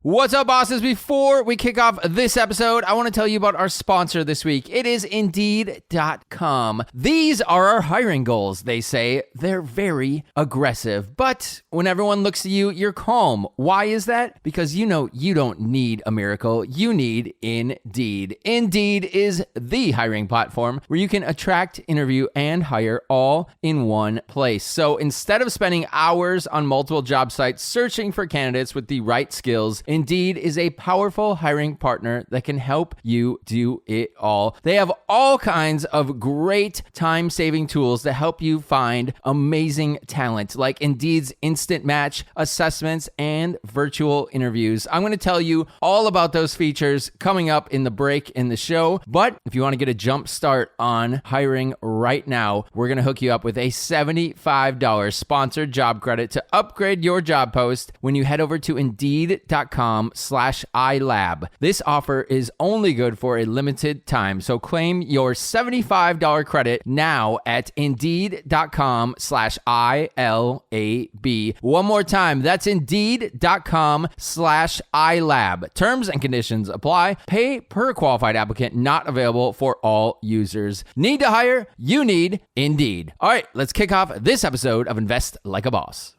What's up, bosses? Before we kick off this episode, I want to tell you about our sponsor this week. It is Indeed.com. These are our hiring goals. They say they're very aggressive, but when everyone looks at you, you're calm. Why is that? Because you know you don't need a miracle. You need Indeed. Indeed is the hiring platform where you can attract, interview, and hire all in one place. So instead of spending hours on multiple job sites searching for candidates with the right skills, Indeed is a powerful hiring partner that can help you do it all. They have all kinds of great time-saving tools to help you find amazing talent, like Indeed's instant match assessments and virtual interviews. I'm going to tell you all about those features coming up in the break in the show. But if you want to get a jump start on hiring right now, we're going to hook you up with a $75 sponsored job credit to upgrade your job post when you head over to Indeed.com/iLab. This offer is only good for a limited time, so claim your $75 credit now at Indeed.com/ILAB. One more time, that's Indeed.com/iLab. Terms and conditions apply. Pay per qualified applicant, not available for all users. Need to hire? You need Indeed. All right, let's kick off this episode of Invest Like a Boss.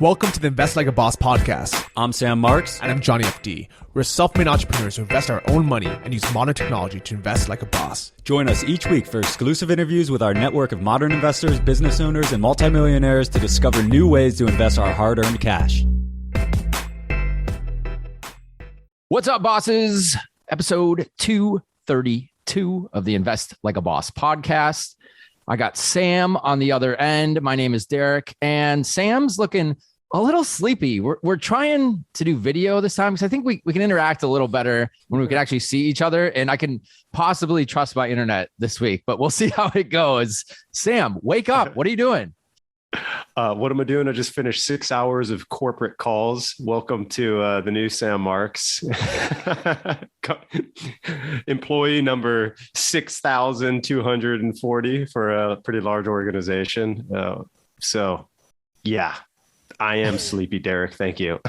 Welcome to the Invest Like a Boss podcast. I'm Sam Marks. And I'm Johnny FD. We're self-made entrepreneurs who invest our own money and use modern technology to invest like a boss. Join us each week for exclusive interviews with our network of modern investors, business owners, and multimillionaires to discover new ways to invest our hard-earned cash. What's up, bosses? Episode 232 of the Invest Like a Boss podcast. I got Sam on the other end. My name is Derek, and Sam's looking a little sleepy. We're trying to do video this time because I think we can interact a little better when we can actually see each other, and I can possibly trust my internet this week, but we'll see how it goes. Sam, wake up. What are you doing? What am I doing? I just finished 6 hours of corporate calls. Welcome to the new Sam Marks. Employee number 6,240 for a pretty large organization. So, yeah, I am sleepy, Derek. Thank you.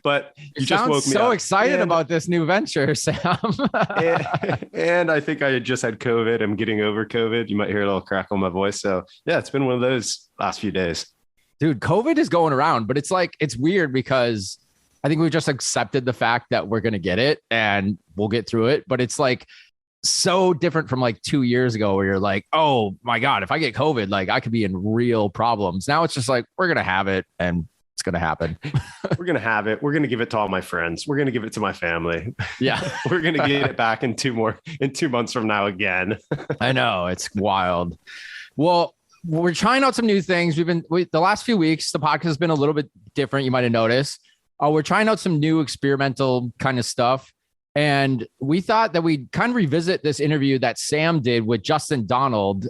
But you just woke me so up. Excited about this new venture, Sam. and I think I just had COVID. I'm getting over COVID. You might hear a little crackle in my voice. So yeah, it's been one of those last few days. Dude, COVID is going around, but it's weird because I think we've just accepted the fact that we're going to get it and we'll get through it. But it's like so different from like 2 years ago where you're like, oh my God, if I get COVID, like I could be in real problems. Now it's just like, we're going to have it and it's going to happen. We're going to have it. We're going to give it to all my friends. We're going to give it to my family. Yeah. We're going to get it back in 2 months from now again. I know, it's wild. Well, we're trying out some new things. The last few weeks, the podcast has been a little bit different. You might've noticed. We're trying out some new experimental kind of stuff. And we thought that we'd kind of revisit this interview that Sam did with Justin Donald.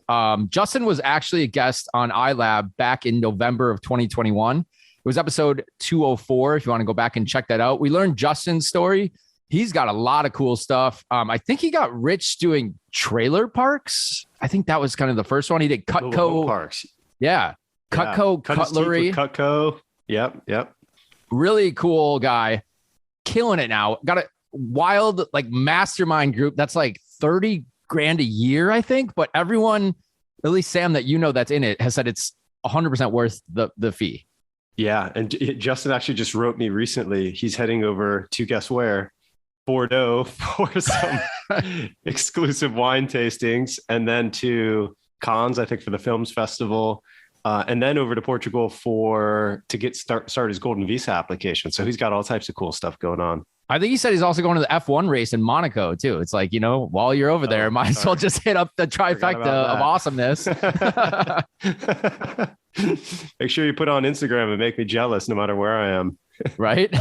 Justin was actually a guest on iLab back in November of 2021. It was episode 204. If you want to go back and check that out, we learned Justin's story. He's got a lot of cool stuff. I think he got rich doing trailer parks. I think that was kind of the first one. He did Cutco parks. Yeah. Cutco cutlery. Cutco. Yep. Really cool guy. Killing it now. Got a wild like mastermind group that's like 30 grand a year, I think. But everyone, at least Sam that you know that's in it, has said it's 100% worth the fee. Yeah. And Justin actually just wrote me recently. He's heading over to, guess where? Bordeaux for some exclusive wine tastings, and then to Cannes, I think, for the Films Festival, and then over to Portugal to start his Golden Visa application. So he's got all types of cool stuff going on. I think he said he's also going to the F1 race in Monaco too. It's like, while you're over there, might as well just hit up the trifecta of awesomeness. Make sure you put on Instagram and make me jealous no matter where I am. Right.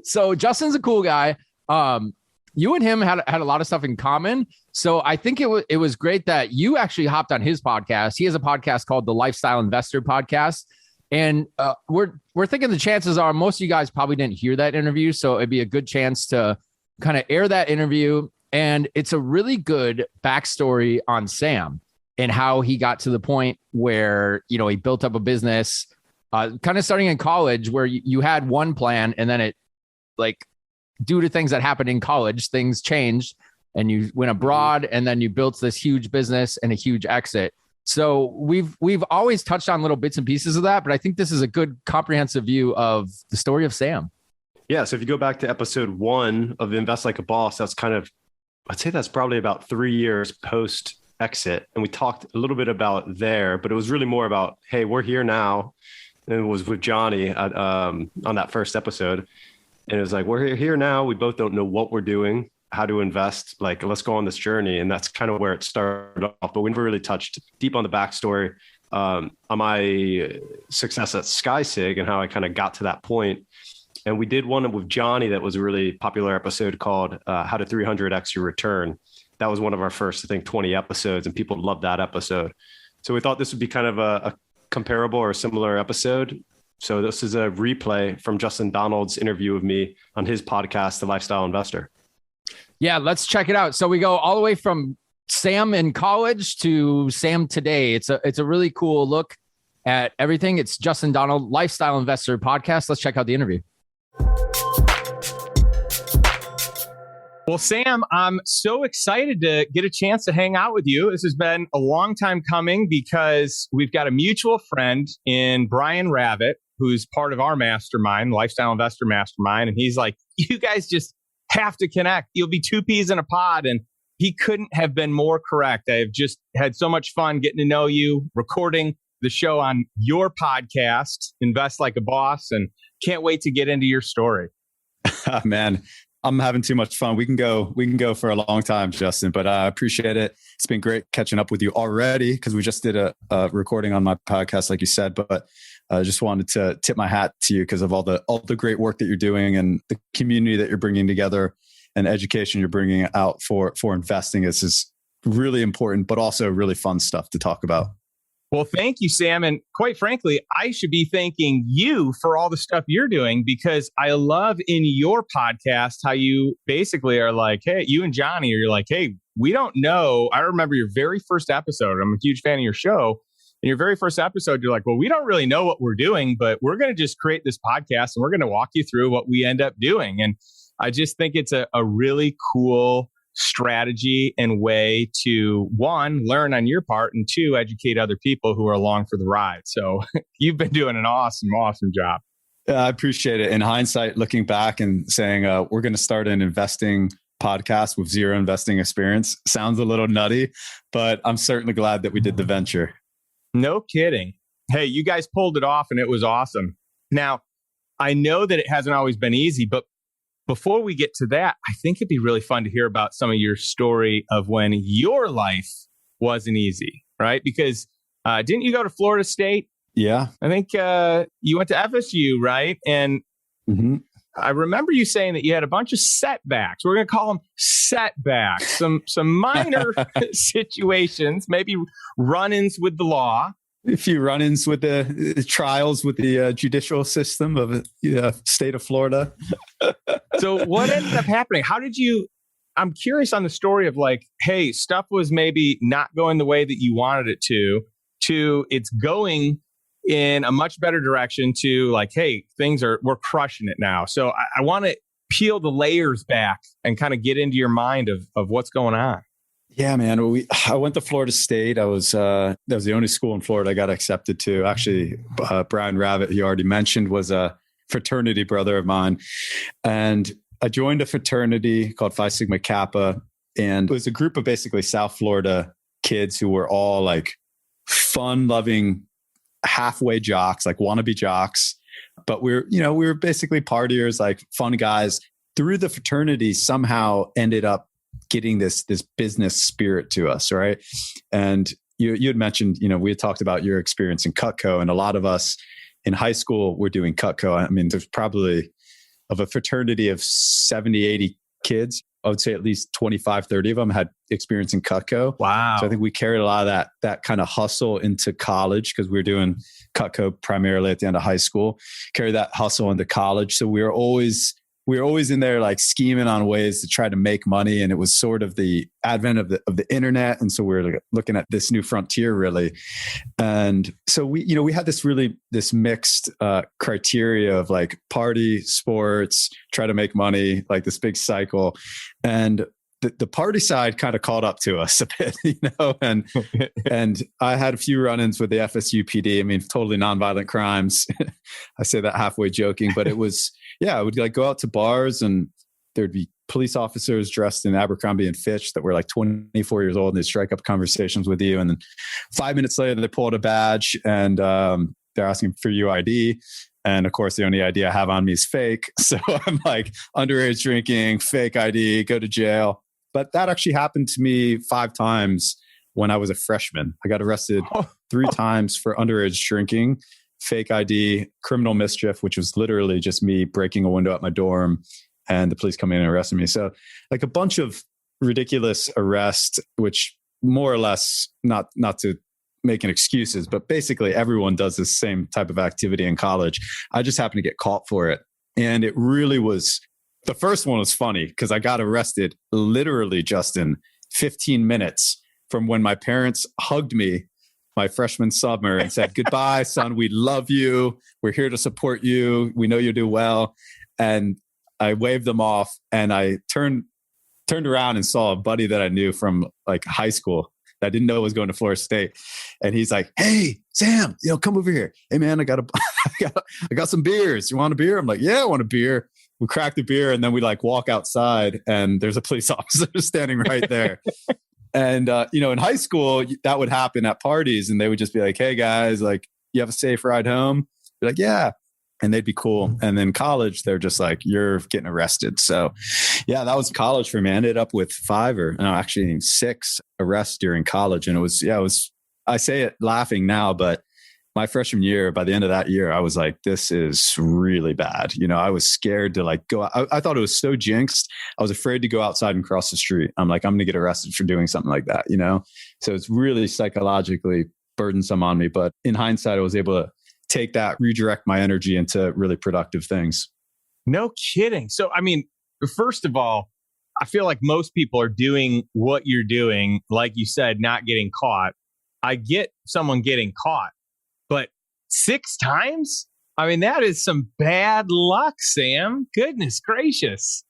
So Justin's a cool guy. You and him had a lot of stuff in common. So I think it was great that you actually hopped on his podcast. He has a podcast called the Lifestyle Investor Podcast. And we're thinking the chances are most of you guys probably didn't hear that interview. So it'd be a good chance to kind of air that interview. And it's a really good backstory on Sam and how he got to the point where, he built up a business kind of starting in college where you had one plan and then it like due to things that happened in college, things changed and you went abroad and then you built this huge business and a huge exit. So we've always touched on little bits and pieces of that, but I think this is a good comprehensive view of the story of Sam. Yeah. So if you go back to episode 1 of Invest Like a Boss, that's kind of, I'd say that's probably about 3 years post exit. And we talked a little bit about there, but it was really more about, hey, we're here now. And it was with Johnny on that first episode. And it was like, we're here now. We both don't know what we're doing, how to invest. Like, let's go on this journey. And that's kind of where it started off. But we never really touched deep on the backstory on my success at SkySig and how I kind of got to that point. And we did one with Johnny that was a really popular episode called How to 300X Your Return. That was one of our first, I think, 20 episodes, and people loved that episode. So we thought this would be kind of a comparable or similar episode. So this is a replay from Justin Donald's interview with me on his podcast, The Lifestyle Investor. Yeah, let's check it out. So we go all the way from Sam in college to Sam today. It's a really cool look at everything. It's Justin Donald, Lifestyle Investor podcast. Let's check out the interview. Well, Sam, I'm so excited to get a chance to hang out with you. This has been a long time coming because we've got a mutual friend in Brian Ravit, who's part of our mastermind, Lifestyle Investor Mastermind. And he's like, you guys just have to connect. You'll be two peas in a pod. And he couldn't have been more correct. I've just had so much fun getting to know you, recording the show on your podcast, Invest Like a Boss, and can't wait to get into your story. Man, I'm having too much fun. We can go for a long time, Justin, but I appreciate it. It's been great catching up with you already because we just did a recording on my podcast, like you said, but I just wanted to tip my hat to you because of all the great work that you're doing and the community that you're bringing together and education you're bringing out for investing. This is really important, but also really fun stuff to talk about. Well, thank you, Sam. And quite frankly, I should be thanking you for all the stuff you're doing because I love in your podcast how you basically are like, hey, you and Johnny, you're like, hey, we don't know. I remember your very first episode. I'm a huge fan of your show. In your very first episode, you're like, well, we don't really know what we're doing, but we're going to just create this podcast and we're going to walk you through what we end up doing. And I just think it's a really cool strategy and way to, one, learn on your part, and two, educate other people who are along for the ride. So you've been doing an awesome job. Yeah, I appreciate it. In hindsight, looking back and saying, we're going to start an investing podcast with zero investing experience sounds a little nutty, but I'm certainly glad that we did the venture. No kidding. Hey, you guys pulled it off and it was awesome. Now, I know that it hasn't always been easy, but before we get to that, I think it'd be really fun to hear about some of your story of when your life wasn't easy, right? Because didn't you go to Florida State? Yeah. I think you went to FSU, right? And I remember you saying that you had a bunch of setbacks. We're going to call them setbacks, some minor situations, maybe run-ins with the law. A few run-ins with the trials with the judicial system of the state of Florida. So what ended up happening? I'm curious on the story of like, hey, stuff was maybe not going the way that you wanted it to it's going in a much better direction to like, hey, we're crushing it now. So I want to peel the layers back and kind of get into your mind of what's going on. Yeah, man. I went to Florida State. That was the only school in Florida I got accepted to. Actually, Brian Ravit, he already mentioned, was a fraternity brother of mine. And I joined a fraternity called Phi Sigma Kappa. And it was a group of basically South Florida kids who were all like fun-loving, halfway jocks, like wannabe jocks. But we were basically partiers, like fun guys. Through the fraternity, somehow ended up getting this business spirit to us, right? And you had mentioned, we had talked about your experience in Cutco, and a lot of us in high school were doing Cutco. I mean, there's probably of a fraternity of 70, 80 kids, I would say at least 25, 30 of them had experience in Cutco. Wow. So I think we carried a lot of that kind of hustle into college because we were doing Cutco primarily at the end of high school, carry that hustle into college. So we were always we were always in there like scheming on ways to try to make money. And it was sort of the advent of the internet. And so we were looking at this new frontier really. And so we had this mixed criteria of like party, sports, try to make money, like this big cycle. And the party side kind of caught up to us a bit, and I had a few run-ins with the FSUPD. I mean, totally nonviolent crimes. I say that halfway joking, but it was, I would like go out to bars and there'd be police officers dressed in Abercrombie and Fitch that were like 24 years old, and they'd strike up conversations with you. And then 5 minutes later, they pull out a badge and they're asking for your ID. And of course, the only ID I have on me is fake. So I'm like underage drinking, fake ID, go to jail. But that actually happened to me 5 times when I was a freshman. I got arrested 3 times for underage drinking, fake ID, criminal mischief, which was literally just me breaking a window at my dorm and the police coming in and arresting me. So like a bunch of ridiculous arrests, which more or less, not to making excuses, but basically everyone does this same type of activity in college. I just happened to get caught for it. And it really was... The first one was funny because I got arrested literally, Justin, 15 minutes from when my parents hugged me my freshman summer and said, goodbye, son, we love you. We're here to support you. We know you do well. And I waved them off and I turned around and saw a buddy that I knew from like high school that I didn't know was going to Florida State. And he's like, hey, Sam, come over here. Hey, man, I got some beers. You want a beer? I'm like, yeah, I want a beer. We crack the beer and then we like walk outside and there's a police officer standing right there. And, in high school, that would happen at parties and they would just be like, hey guys, like you have a safe ride home? Be like, yeah. And they'd be cool. And then college, they're just like, you're getting arrested. So yeah, that was college for me. I ended up with 6 arrests during college. And it was, I say it laughing now, but my freshman year, by the end of that year, I was like, this is really bad. I was scared to like go out. I thought it was so jinxed. I was afraid to go outside and cross the street. I'm like, I'm going to get arrested for doing something like that, So it's really psychologically burdensome on me. But in hindsight, I was able to take that, redirect my energy into really productive things. No kidding. So, I mean, first of all, I feel like most people are doing what you're doing, like you said, not getting caught. I get someone getting caught. But 6 times? I mean, that is some bad luck, Sam. Goodness gracious.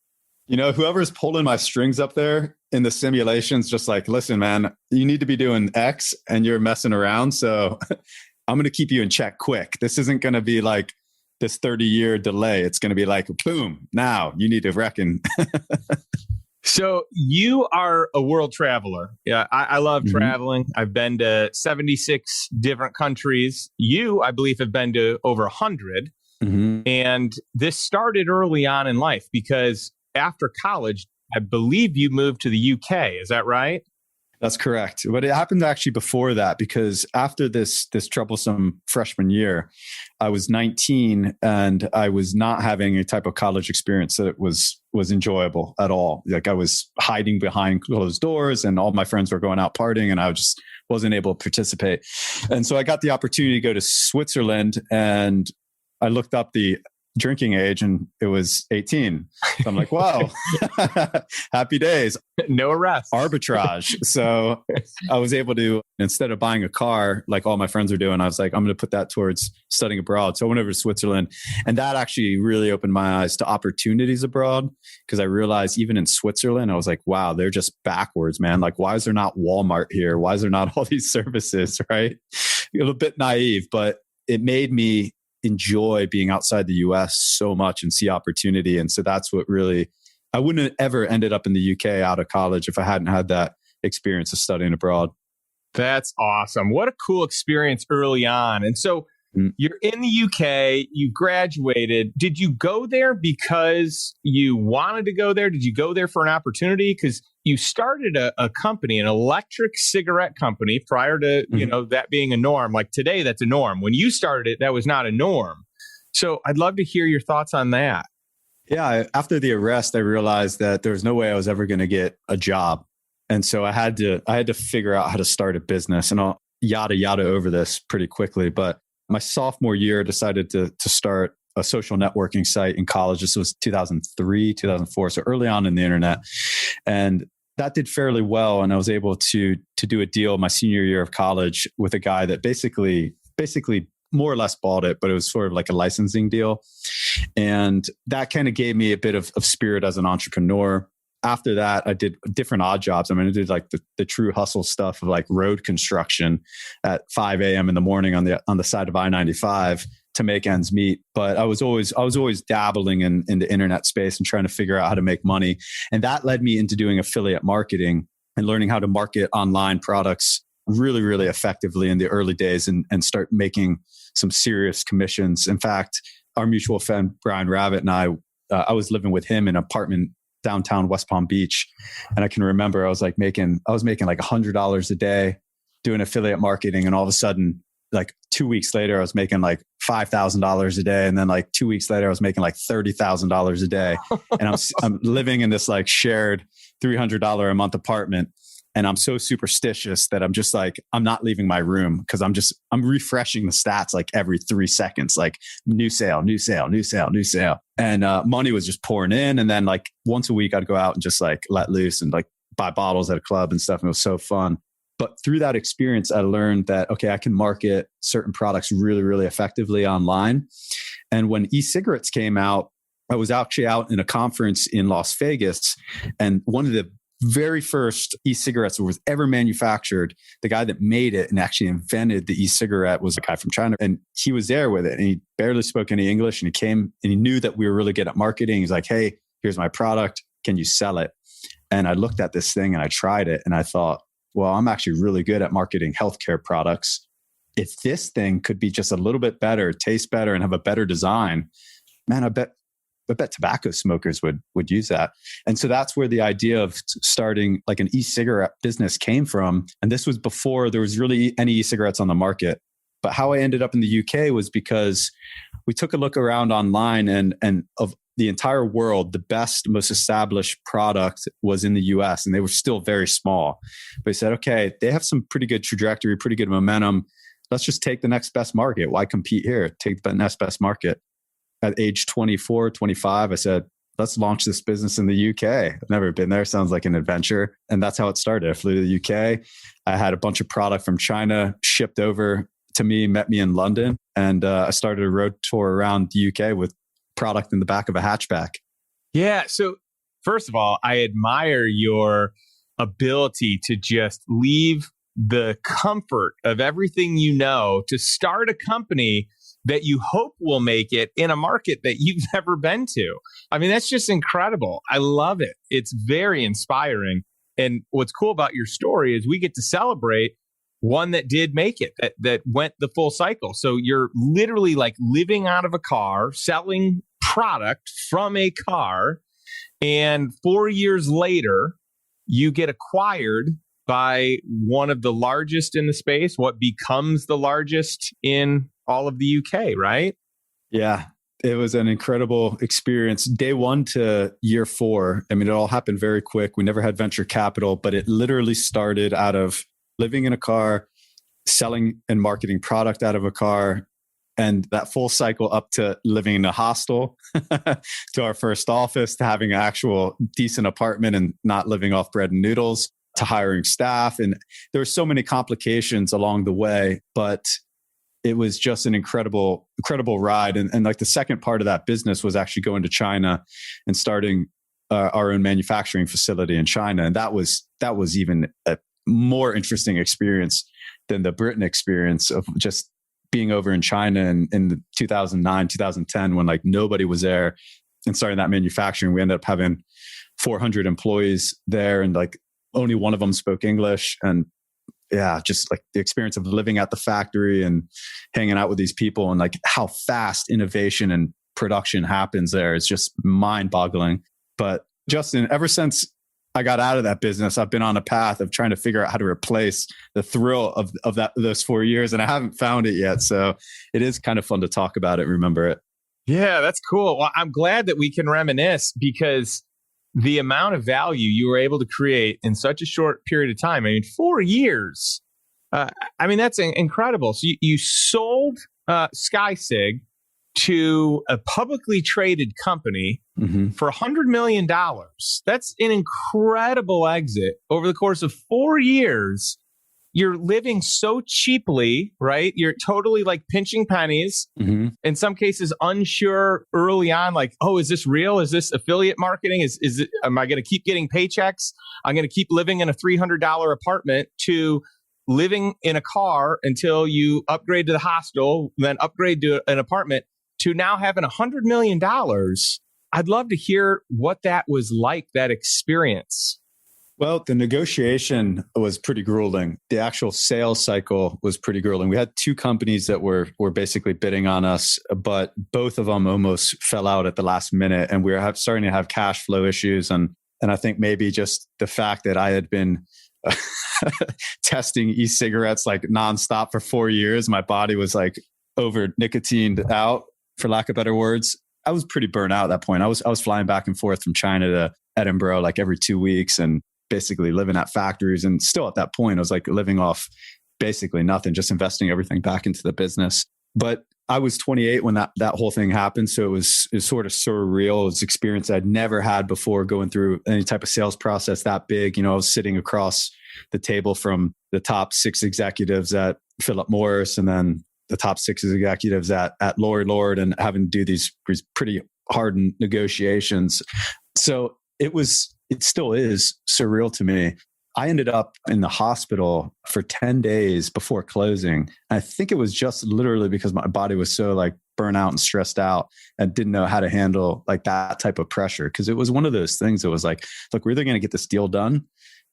Whoever's pulling my strings up there in the simulation's just like, listen, man, you need to be doing X and you're messing around. So I'm going to keep you in check quick. This isn't going to be like this 30-year delay. It's going to be like, boom, now you need to reckon. So you are a world traveler. Yeah, I love traveling. I've been to 76 different countries. You, I believe, have been to over 100. And this started early on in life because after college, I believe you moved to the UK. Is that right? That's correct. But it happened actually before that, because after this troublesome freshman year, I was 19 and I was not having a type of college experience that was enjoyable at all. Like I was hiding behind closed doors and all my friends were going out partying and I just wasn't able to participate. And so I got the opportunity to go to Switzerland and I looked up the drinking age and it was 18. So I'm like, wow, happy days. No arrest. Arbitrage. So I was able to, instead of buying a car like all my friends are doing, I was like, I'm going to put that towards studying abroad. So I went over to Switzerland and that actually really opened my eyes to opportunities abroad, because I realized even in Switzerland, I was like, wow, they're just backwards, man. Like, why is there not Walmart here? Why is there not all these services, right? A little bit naive, but it made me enjoy being outside the US so much and see opportunity. And so that's what really, I wouldn't have ever ended up in the UK out of college if I hadn't had that experience of studying abroad. That's awesome. What a cool experience early on. And so you're in the UK, you graduated. Did you go there because you wanted to go there? Did you go there for an opportunity? Because you started a company, an electric cigarette company, prior to that being a norm. Like today, that's a norm. When you started it, that was not a norm. So I'd love to hear your thoughts on that. Yeah, after the arrest, I realized that there was no way I was ever going to get a job. And so I had to figure out how to start a business, and I'll yada over this pretty quickly. But my sophomore year, I decided to start a social networking site in college. This was 2003, 2004. So early on in the internet. And that did fairly well. And I was able to do a deal my senior year of college with a guy that basically more or less bought it, but it was sort of like a licensing deal. And that kind of gave me a bit of spirit as an entrepreneur. After that, I did different odd jobs. I mean, I did like the true hustle stuff of like road construction at 5 a.m. in the morning on the side of I-95 to make ends meet. But I was always dabbling in the internet space and trying to figure out how to make money. And that led me into doing affiliate marketing and learning how to market online products really, really effectively in the early days and start making some serious commissions. In fact, our mutual friend, Brian Rabbit, and I was living with him in an apartment downtown West Palm Beach. And I can remember I was making like $100 a day doing affiliate marketing. And all of a sudden, like 2 weeks later, I was making like $5,000 a day. And then like 2 weeks later, I was making like $30,000 a day. And I'm living in this like shared $300 a month apartment. And I'm so superstitious that I'm just like, I'm not leaving my room because I'm refreshing the stats like every 3 seconds, like new sale. And money was just pouring in. And then like once a week, I'd go out and just like let loose and like buy bottles at a club and stuff. And it was so fun. But through that experience, I learned that, okay, I can market certain products really, really effectively online. And when e-cigarettes came out, I was actually out in a conference in Las Vegas. And one of the very first e-cigarettes that was ever manufactured, the guy that made it and actually invented the e-cigarette was a guy from China. And he was there with it. And he barely spoke any English. And he came and he knew that we were really good at marketing. He's like, hey, here's my product. Can you sell it? And I looked at this thing and I tried it. And I thought, well, I'm actually really good at marketing healthcare products. If this thing could be just a little bit better, taste better, and have a better design, man, I bet tobacco smokers would use that. And so that's where the idea of starting like an e-cigarette business came from. And this was before there was really any e-cigarettes on the market. But how I ended up in the UK was because we took a look around online and of the entire world, the best, most established product was in the US and they were still very small. But we said, okay, they have some pretty good trajectory, pretty good momentum. Let's just take the next best market. Why compete here? Take the next best market. At age 24, 25, I said, let's launch this business in the UK. I've never been there. Sounds like an adventure. And that's how it started. I flew to the UK. I had a bunch of product from China shipped over to me, met me in London. And I started a road tour around the UK with product in the back of a hatchback. Yeah. So first of all, I admire your ability to just leave the comfort of everything you know to start a company that you hope will make it in a market that you've never been to. I mean, that's just incredible. I love it. It's very inspiring. And what's cool about your story is we get to celebrate one that did make it, that went the full cycle. So you're literally like living out of a car, selling product from a car. And 4 years later, you get acquired by one of the largest in the space, what becomes the largest in all of the UK, right? Yeah, it was an incredible experience. Day 1 to year 4. I mean, it all happened very quick. We never had venture capital, but it literally started out of living in a car, selling and marketing product out of a car, and that full cycle up to living in a hostel, to our first office, to having an actual decent apartment and not living off bread and noodles, to hiring staff. And there were so many complications along the way, but it was just an incredible ride. And like the second part of that business was actually going to China and starting our own manufacturing facility in China. And that was even a more interesting experience than the Britain experience of just being over in China in 2009, 2010, when like nobody was there and starting that manufacturing. We ended up having 400 employees there and like only one of them spoke English. And yeah, just like the experience of living at the factory and hanging out with these people and like how fast innovation and production happens there is just mind boggling. But Justin, ever since I got out of that business, I've been on a path of trying to figure out how to replace the thrill of those 4 years. And I haven't found it yet. So it is kind of fun to talk about it and remember it. Yeah, that's cool. Well, I'm glad that we can reminisce because the amount of value you were able to create in such a short period of time. I mean, 4 years. I mean, that's incredible. So you sold SkySig to a publicly traded company for $100 million. That's an incredible exit. Over the course of 4 years, you're living so cheaply, right? You're totally like pinching pennies. In some cases, unsure early on, like, oh, is this real? Is this affiliate marketing? Is it? Am I going to keep getting paychecks? I'm going to keep living in a $300 apartment to living in a car until you upgrade to the hostel, then upgrade to an apartment, to now having $100 million. I'd love to hear what that was like, that experience. Well, the negotiation was pretty grueling. The actual sales cycle was pretty grueling. We had two companies that were basically bidding on us, but both of them almost fell out at the last minute, and we were starting to have cash flow issues. And I think maybe just the fact that I had been testing e-cigarettes like nonstop for 4 years, my body was like over nicotined out, for lack of better words. I was pretty burnt out at that point. I was flying back and forth from China to Edinburgh like every 2 weeks and basically living at factories. And still at that point, I was like living off basically nothing, just investing everything back into the business. But I was 28 when that whole thing happened. So it was sort of surreal. It was an experience I'd never had before, going through any type of sales process that big. You know, I was sitting across the table from the top 6 executives at Philip Morris, and then the top 6 executives at Lord, and having to do these pretty hard negotiations. So it still is surreal to me. I ended up in the hospital for 10 days before closing. I think it was just literally because my body was so like burnt out and stressed out and didn't know how to handle like that type of pressure. Cause it was one of those things that was like, look, we're either going to get this deal done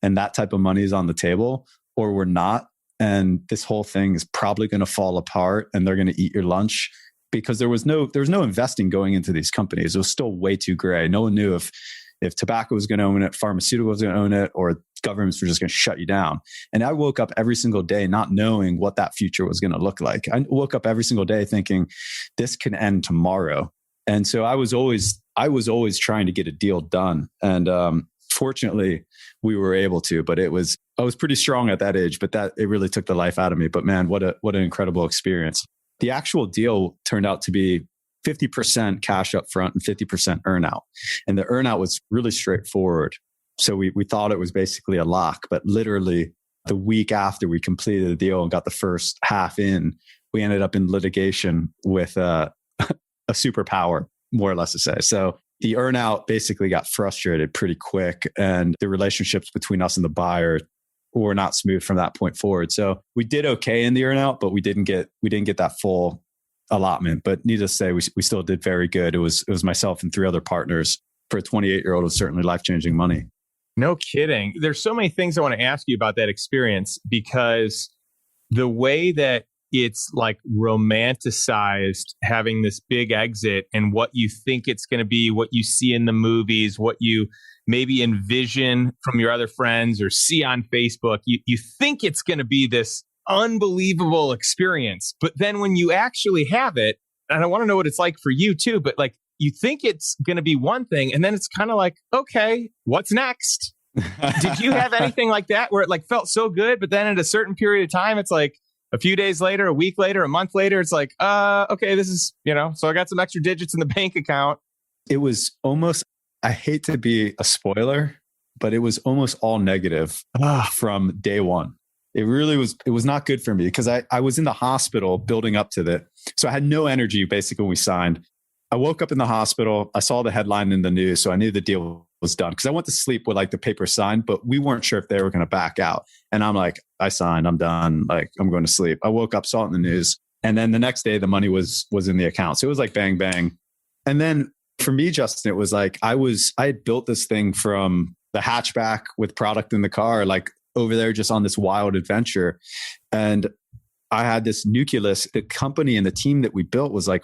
and that type of money is on the table, or we're not. And this whole thing is probably going to fall apart and they're going to eat your lunch, because there was no investing going into these companies. It was still way too gray. No one knew if tobacco was going to own it, pharmaceutical was going to own it, or governments were just going to shut you down. And I woke up every single day not knowing what that future was going to look like. I woke up every single day thinking this can end tomorrow. And so I was always trying to get a deal done. And fortunately, we were able to. But I was pretty strong at that age, but it really took the life out of me. But man, what an incredible experience. The actual deal turned out to be 50% cash up front and 50% earnout. And the earnout was really straightforward. So we thought it was basically a lock, but literally the week after we completed the deal and got the first half in, we ended up in litigation with a superpower, more or less to say. So the earnout basically got frustrated pretty quick, and the relationships between us and the buyer were not smooth from that point forward. So we did okay in the earnout, but we didn't get that full allotment. But needless to say, we still did very good. It was myself and 3 other partners. For a 28-year-old, it was certainly life-changing money. No kidding. There's so many things I want to ask you about that experience, because the way that it's like romanticized, having this big exit and what you think it's going to be, what you see in the movies, what you maybe envision from your other friends or see on Facebook, you think it's going to be this unbelievable experience. But then when you actually have it, and I want to know what it's like for you too, but like you think it's going to be one thing, and then it's kind of like, okay, what's next? Did you have anything like that where it like felt so good, but then at a certain period of time, it's like a few days later, a week later, a month later, it's like, okay, this is, so I got some extra digits in the bank account. It was almost, I hate to be a spoiler, but it was almost all negative from day one. It really was, it was not good for me because I was in the hospital building up to that. So I had no energy basically when we signed. I woke up in the hospital. I saw the headline in the news. So I knew the deal was done because I went to sleep with like the paper signed, but we weren't sure if they were going to back out. And I'm like, I signed, I'm done. Like I'm going to sleep. I woke up, saw it in the news. And then the next day the money was in the account. So it was like bang, bang. And then for me, Justin, it was like, I had built this thing from the hatchback with product in the car, like over there just on this wild adventure. And I had this nucleus. The company and the team that we built was like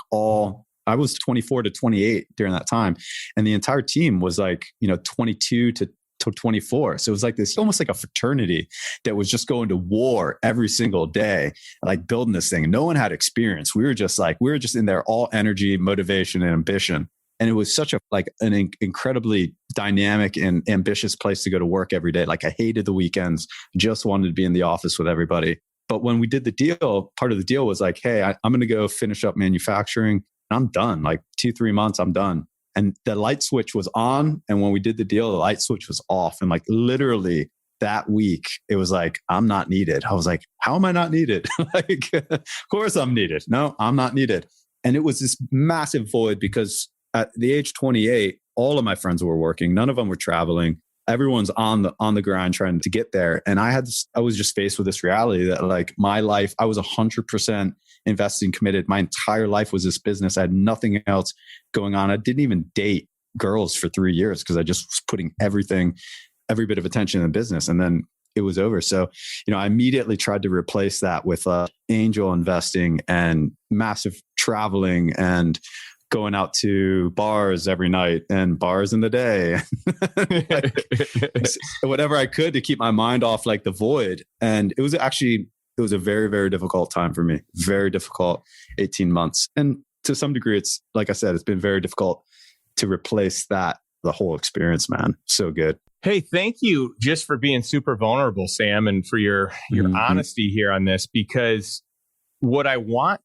I was 24 to 28 during that time. And the entire team was like, 22 to 24. So it was like this, almost like a fraternity that was just going to war every single day, like building this thing. No one had experience. We were just in there, all energy, motivation, and ambition. And it was such an incredibly dynamic and ambitious place to go to work every day. Like I hated the weekends, just wanted to be in the office with everybody. But when we did the deal, part of the deal was like, hey, I'm going to go finish up manufacturing. I'm done. Like 2-3 months, I'm done. And the light switch was on. And when we did the deal, the light switch was off. And like literally that week, it was like, I'm not needed. I was like, how am I not needed? Like, of course I'm needed. No, I'm not needed. And it was this massive void because at the age 28, all of my friends were working. None of them were traveling. Everyone's on the grind trying to get there. And I was just faced with this reality that like my life, I was 100% investing, committed. My entire life was this business. I had nothing else going on. I didn't even date girls for 3 years because I just was putting every bit of attention in the business. And then it was over. So, I immediately tried to replace that with angel investing and massive traveling and going out to bars every night and bars in the day, like, whatever I could to keep my mind off like the void. And it was a very, very difficult time for me. Very difficult 18 months. And to some degree, it's like I said, it's been very difficult to replace the whole experience, man. So good. Hey, thank you just for being super vulnerable, Sam, and for your honesty here on this, because what I want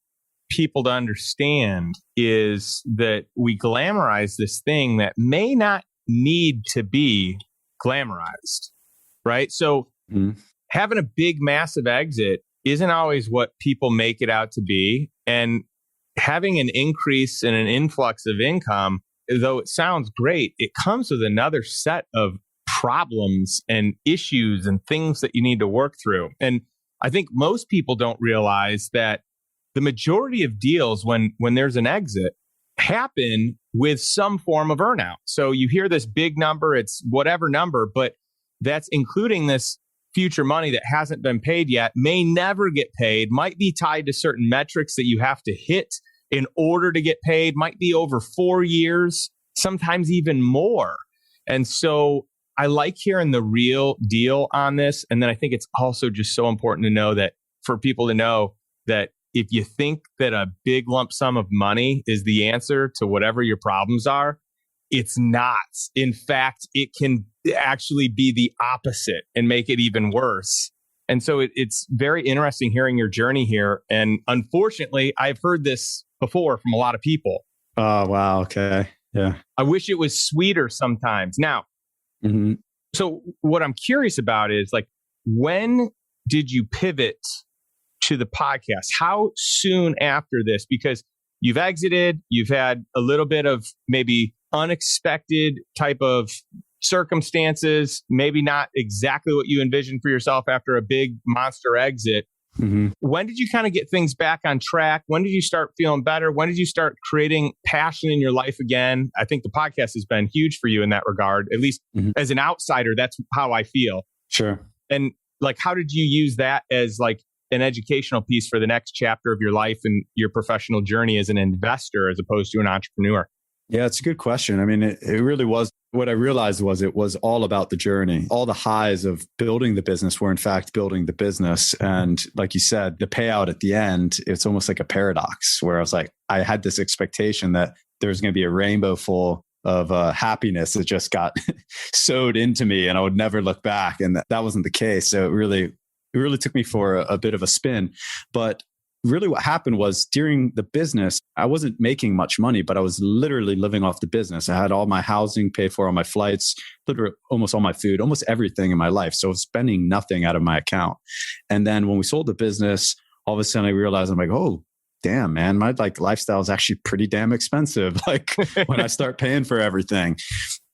people to understand is that we glamorize this thing that may not need to be glamorized, right? So having a big, massive exit isn't always what people make it out to be. And having an increase and an influx of income, though it sounds great, it comes with another set of problems and issues and things that you need to work through. And I think most people don't realize that the majority of deals when there's an exit happen with some form of earnout. So you hear this big number, it's whatever number, but that's including this future money that hasn't been paid yet, may never get paid, might be tied to certain metrics that you have to hit in order to get paid, might be over 4 years, sometimes even more. And so I like hearing the real deal on this. And then I think it's also just so important to know that for people to know that if you think that a big lump sum of money is the answer to whatever your problems are, it's not. In fact, it can actually be the opposite and make it even worse. And so it's very interesting hearing your journey here. And unfortunately, I've heard this before from a lot of people. Oh, wow. Okay. Yeah. I wish it was sweeter sometimes. Now, so what I'm curious about is like, when did you pivot to the podcast? How soon after this? Because you've exited, you've had a little bit of maybe unexpected type of circumstances, maybe not exactly what you envisioned for yourself after a big monster exit. When did you kind of get things back on track? When did you start feeling better? When did you start creating passion in your life again? I think the podcast has been huge for you in that regard, at least as an outsider. That's how I feel. Sure. And like, how did you use that as like an educational piece for the next chapter of your life and your professional journey as an investor as opposed to an entrepreneur? Yeah, it's a good question. I mean, it really was. What I realized was it was all about the journey. All the highs of building the business were in fact building the business. And like you said, the payout at the end, it's almost like a paradox where I was like, I had this expectation that there's going to be a rainbow full of happiness that just got sewed into me and I would never look back. And that wasn't the case. So it really took me for a bit of a spin. But really what happened was during the business, I wasn't making much money, but I was literally living off the business. I had all my housing paid for, all my flights, literally almost all my food, almost everything in my life. So I was spending nothing out of my account. And then when we sold the business, all of a sudden I realized I'm like, oh, damn, man, my lifestyle is actually pretty damn expensive. Like when I start paying for everything.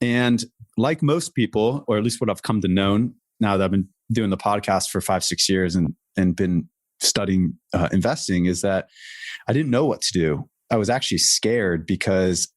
And like most people, or at least what I've come to know now that I've been doing the podcast for 5-6 years and been studying investing, is that I didn't know what to do. I was actually scared because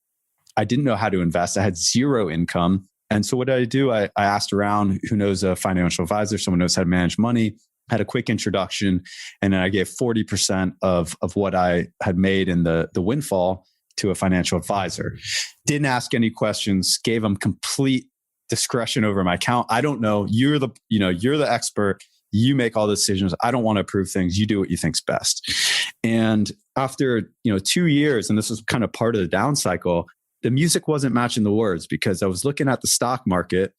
I didn't know how to invest. I had zero income. And so what did I do? I asked around who knows a financial advisor, someone knows how to manage money, had a quick introduction. And then I gave 40% of what I had made in the windfall to a financial advisor. Didn't ask any questions, gave them complete discretion over my account. I don't know. You're the expert. You make all the decisions. I don't want to approve things. You do what you think's best. And after 2 years, and this was kind of part of the down cycle, the music wasn't matching the words because I was looking at the stock market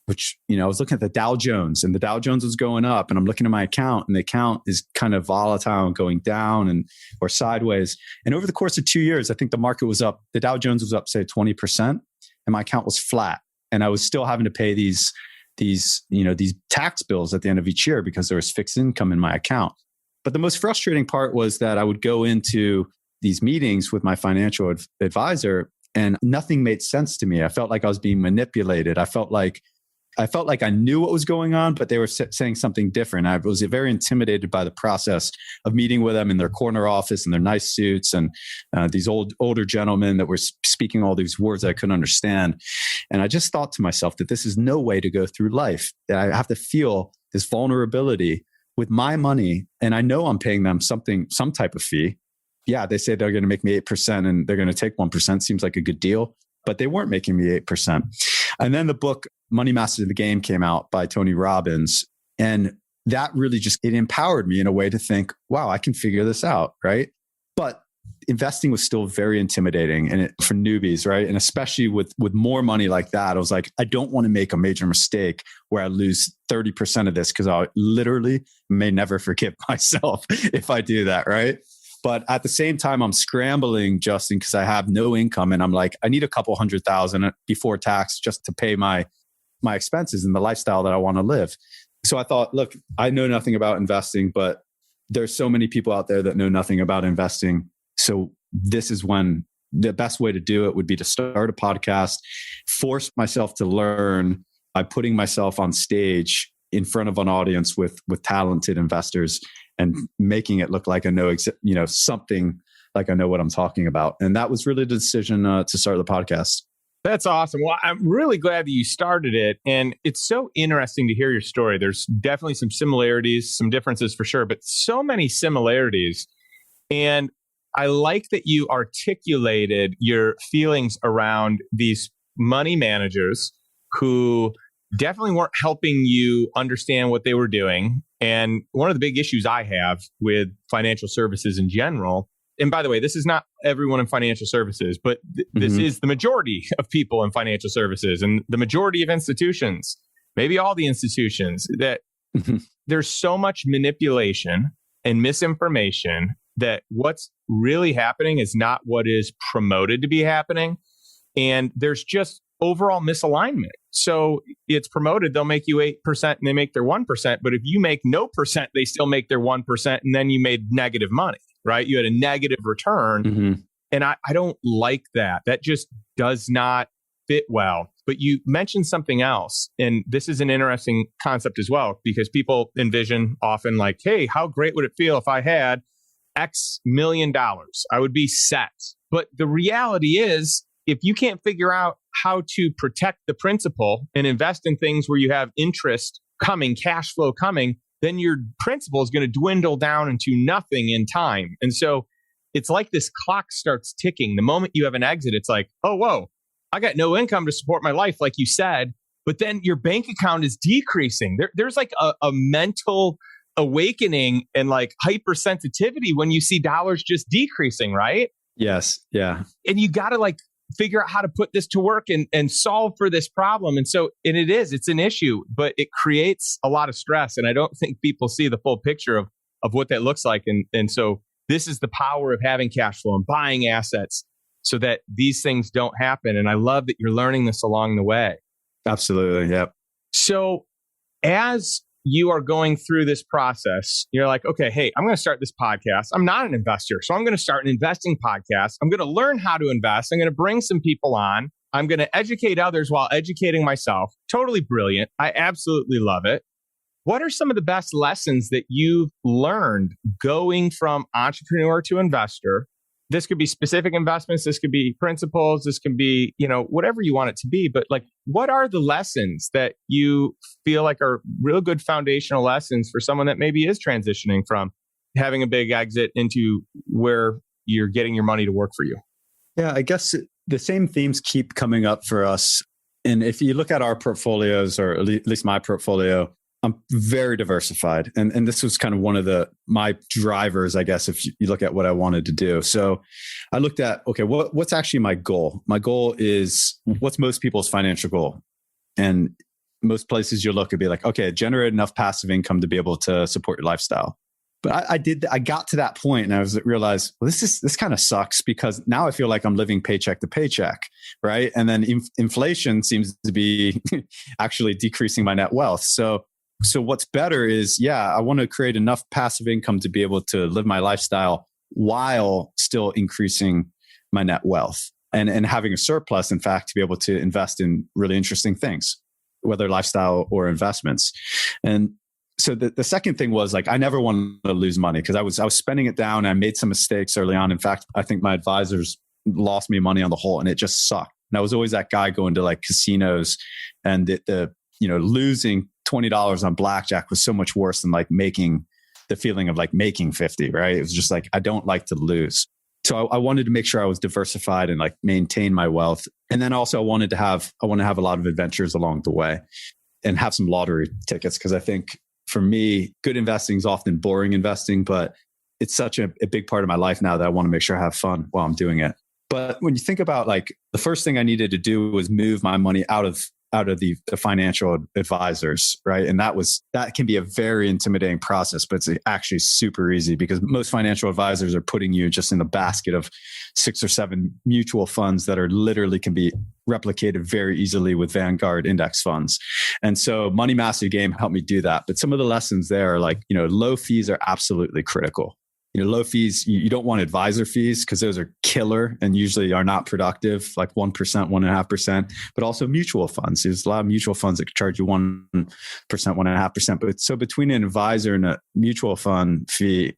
which, I was looking at the Dow Jones, and the Dow Jones was going up, and I'm looking at my account, and the account is kind of volatile and going down or sideways. And over the course of 2 years, I think the market was up, the Dow Jones was up, say 20%, and my account was flat. And I was still having to pay these tax bills at the end of each year because there was fixed income in my account. But the most frustrating part was that I would go into these meetings with my financial advisor and nothing made sense to me. I felt like I was being manipulated. I felt like I knew what was going on, but they were saying something different. I was very intimidated by the process of meeting with them in their corner office in their nice suits and these older gentlemen that were speaking all these words that I couldn't understand. And I just thought to myself that this is no way to go through life. That I have to feel this vulnerability with my money, and I know I'm paying them some type of fee. Yeah, they say they're going to make me 8% and they're going to take 1%. Seems like a good deal, but they weren't making me 8%. And then the book Money Masters the Game came out by Tony Robbins. And that really it empowered me in a way to think, wow, I can figure this out, right? But investing was still very intimidating and for newbies, right? And especially with more money like that, I was like, I don't want to make a major mistake where I lose 30% of this because I literally may never forgive myself if I do that, right? But at the same time, I'm scrambling, Justin, because I have no income. And I'm like, I need a couple $100,000 before tax just to pay my expenses and the lifestyle that I want to live. So I thought, look, I know nothing about investing, but there's so many people out there that know nothing about investing. So this is when the best way to do it would be to start a podcast, force myself to learn by putting myself on stage in front of an audience with talented investors and making it look like I know, something like I know what I'm talking about. And that was really the decision to start the podcast. That's awesome. Well, I'm really glad that you started it. And it's so interesting to hear your story. There's definitely some similarities, some differences for sure, but so many similarities. And I like that you articulated your feelings around these money managers who definitely weren't helping you understand what they were doing. And one of the big issues I have with financial services in general, and by the way, this is not everyone in financial services, but this is the majority of people in financial services and the majority of institutions, maybe all the institutions, that there's so much manipulation and misinformation that what's really happening is not what is promoted to be happening. And there's just overall misalignment. So it's promoted, they'll make you 8% and they make their 1%. But if you make no percent, they still make their 1%. And then you made negative money, right? You had a negative return. And I don't like that. That just does not fit well. But you mentioned something else. And this is an interesting concept as well, because people envision often like, hey, how great would it feel if I had X million dollars? I would be set. But the reality is, if you can't figure out how to protect the principal and invest in things where you have interest coming, cash flow coming, then your principal is going to dwindle down into nothing in time. And so it's like this clock starts ticking. The moment you have an exit, it's like, oh, whoa, I got no income to support my life, like you said. But then your bank account is decreasing. There's like a mental awakening and like hypersensitivity when you see dollars just decreasing, right? Yes. Yeah. And you got to like figure out how to put this to work and solve for this problem. And so, it's an issue, but it creates a lot of stress. And I don't think people see the full picture of what that looks like. And so this is the power of having cash flow and buying assets so that these things don't happen. And I love that you're learning this along the way. Absolutely. Yep. So as you are going through this process, you're like, okay, hey, I'm going to start this podcast. I'm not an investor, so I'm going to start an investing podcast. I'm going to learn how to invest. I'm going to bring some people on. I'm going to educate others while educating myself. Totally brilliant. I absolutely love it. What are some of the best lessons that you've learned going from entrepreneur to investor? This could be specific investments. This could be principles. This can be, whatever you want it to be. But like, what are the lessons that you feel like are real good foundational lessons for someone that maybe is transitioning from having a big exit into where you're getting your money to work for you? Yeah, I guess the same themes keep coming up for us. And if you look at our portfolios, or at least my portfolio, I'm very diversified. And this was kind of one of my drivers, I guess, if you look at what I wanted to do. So I looked at, okay, what's actually my goal? My goal is, what's most people's financial goal? And most places you look, it'd be like, okay, generate enough passive income to be able to support your lifestyle. But I got to that point and I realized, well, this kind of sucks because now I feel like I'm living paycheck to paycheck, right? And then inflation seems to be actually decreasing my net wealth. So what's better is, I want to create enough passive income to be able to live my lifestyle while still increasing my net wealth and having a surplus, in fact, to be able to invest in really interesting things, whether lifestyle or investments. And so the second thing was like, I never wanted to lose money because I was spending it down. And I made some mistakes early on. In fact, I think my advisors lost me money on the whole and it just sucked. And I was always that guy going to like casinos and losing $20 on blackjack was so much worse than like making 50, right? It was just like, I don't like to lose. So I wanted to make sure I was diversified and like maintain my wealth. And then also I want to have a lot of adventures along the way and have some lottery tickets. Cause I think for me, good investing is often boring investing, but it's such a big part of my life now that I want to make sure I have fun while I'm doing it. But when you think about like the first thing I needed to do was move my money out of the financial advisors, right? And that can be a very intimidating process, but it's actually super easy because most financial advisors are putting you just in a basket of 6 or 7 mutual funds that are literally can be replicated very easily with Vanguard index funds. And so Money Master Game helped me do that. But some of the lessons there are like, low fees are absolutely critical. Low fees, you don't want advisor fees because those are killer and usually are not productive, like 1%, 1.5%, but also mutual funds. There's a lot of mutual funds that can charge you 1%, 1.5%. But so between an advisor and a mutual fund fee,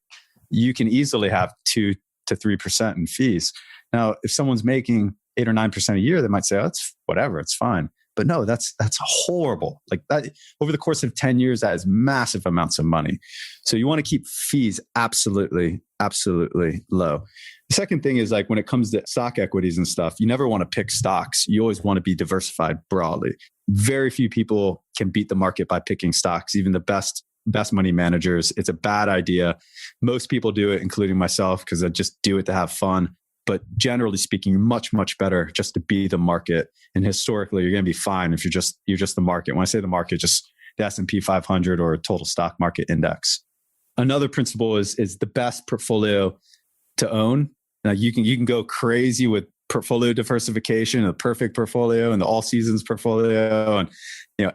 you can easily have 2 to 3% in fees. Now, if someone's making 8 or 9% a year, they might say, oh, it's whatever, it's fine. But no, that's horrible. Like that over the course of 10 years, that is massive amounts of money. So you want to keep fees absolutely, absolutely low. The second thing is like when it comes to stock equities and stuff, you never want to pick stocks. You always want to be diversified broadly. Very few people can beat the market by picking stocks, even the best money managers. It's a bad idea. Most people do it, including myself, because I just do it to have fun. But generally speaking, much, much better just to be the market. And historically, you're going to be fine if you're just the market. When I say the market, just the S&P 500 or total stock market index. Another principle is the best portfolio to own. Now you can go crazy with portfolio diversification, the perfect portfolio and the all seasons portfolio. And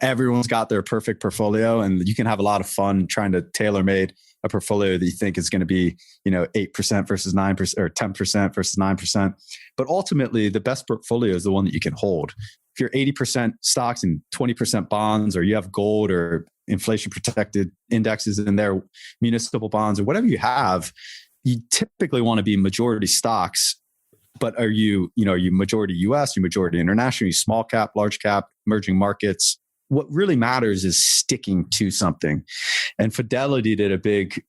everyone's got their perfect portfolio and you can have a lot of fun trying to tailor-made a portfolio that you think is going to be, 8% versus 9% or 10% versus 9%. But ultimately, the best portfolio is the one that you can hold. If you're 80% stocks and 20% bonds, or you have gold or inflation protected indexes in there, municipal bonds or whatever you have, you typically want to be majority stocks. But are you majority US, you majority international, you small cap, large cap, emerging markets? What really matters is sticking to something. And Fidelity did a big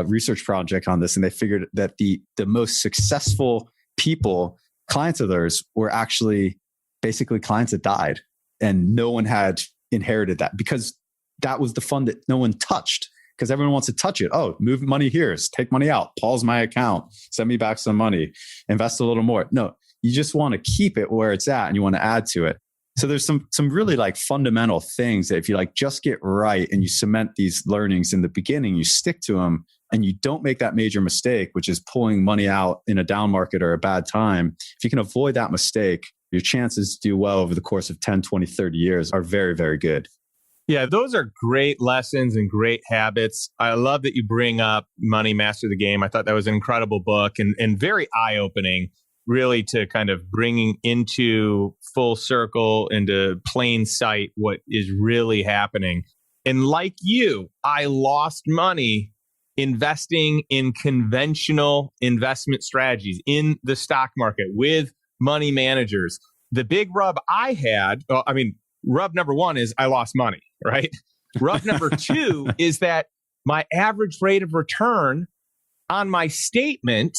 research project on this, and they figured that the most successful people, clients of theirs, were actually basically clients that died, and no one had inherited that because that was the fund that no one touched. Because everyone wants to touch it. Oh, move money here, take money out, pause my account, send me back some money, invest a little more. No, you just want to keep it where it's at, and you want to add to it. So there's some really like fundamental things that if you like just get right and you cement these learnings in the beginning, you stick to them and you don't make that major mistake, which is pulling money out in a down market or a bad time. If you can avoid that mistake, your chances to do well over the course of 10, 20, 30 years are very, very good. Yeah, those are great lessons and great habits. I love that you bring up Money Master the Game. I thought that was an incredible book and very eye-opening, really, to kind of bringing into full circle, into plain sight what is really happening. And like you, I lost money investing in conventional investment strategies in the stock market with money managers. The big rub I had, rub number one is I lost money, right? Rub number two is that my average rate of return on my statement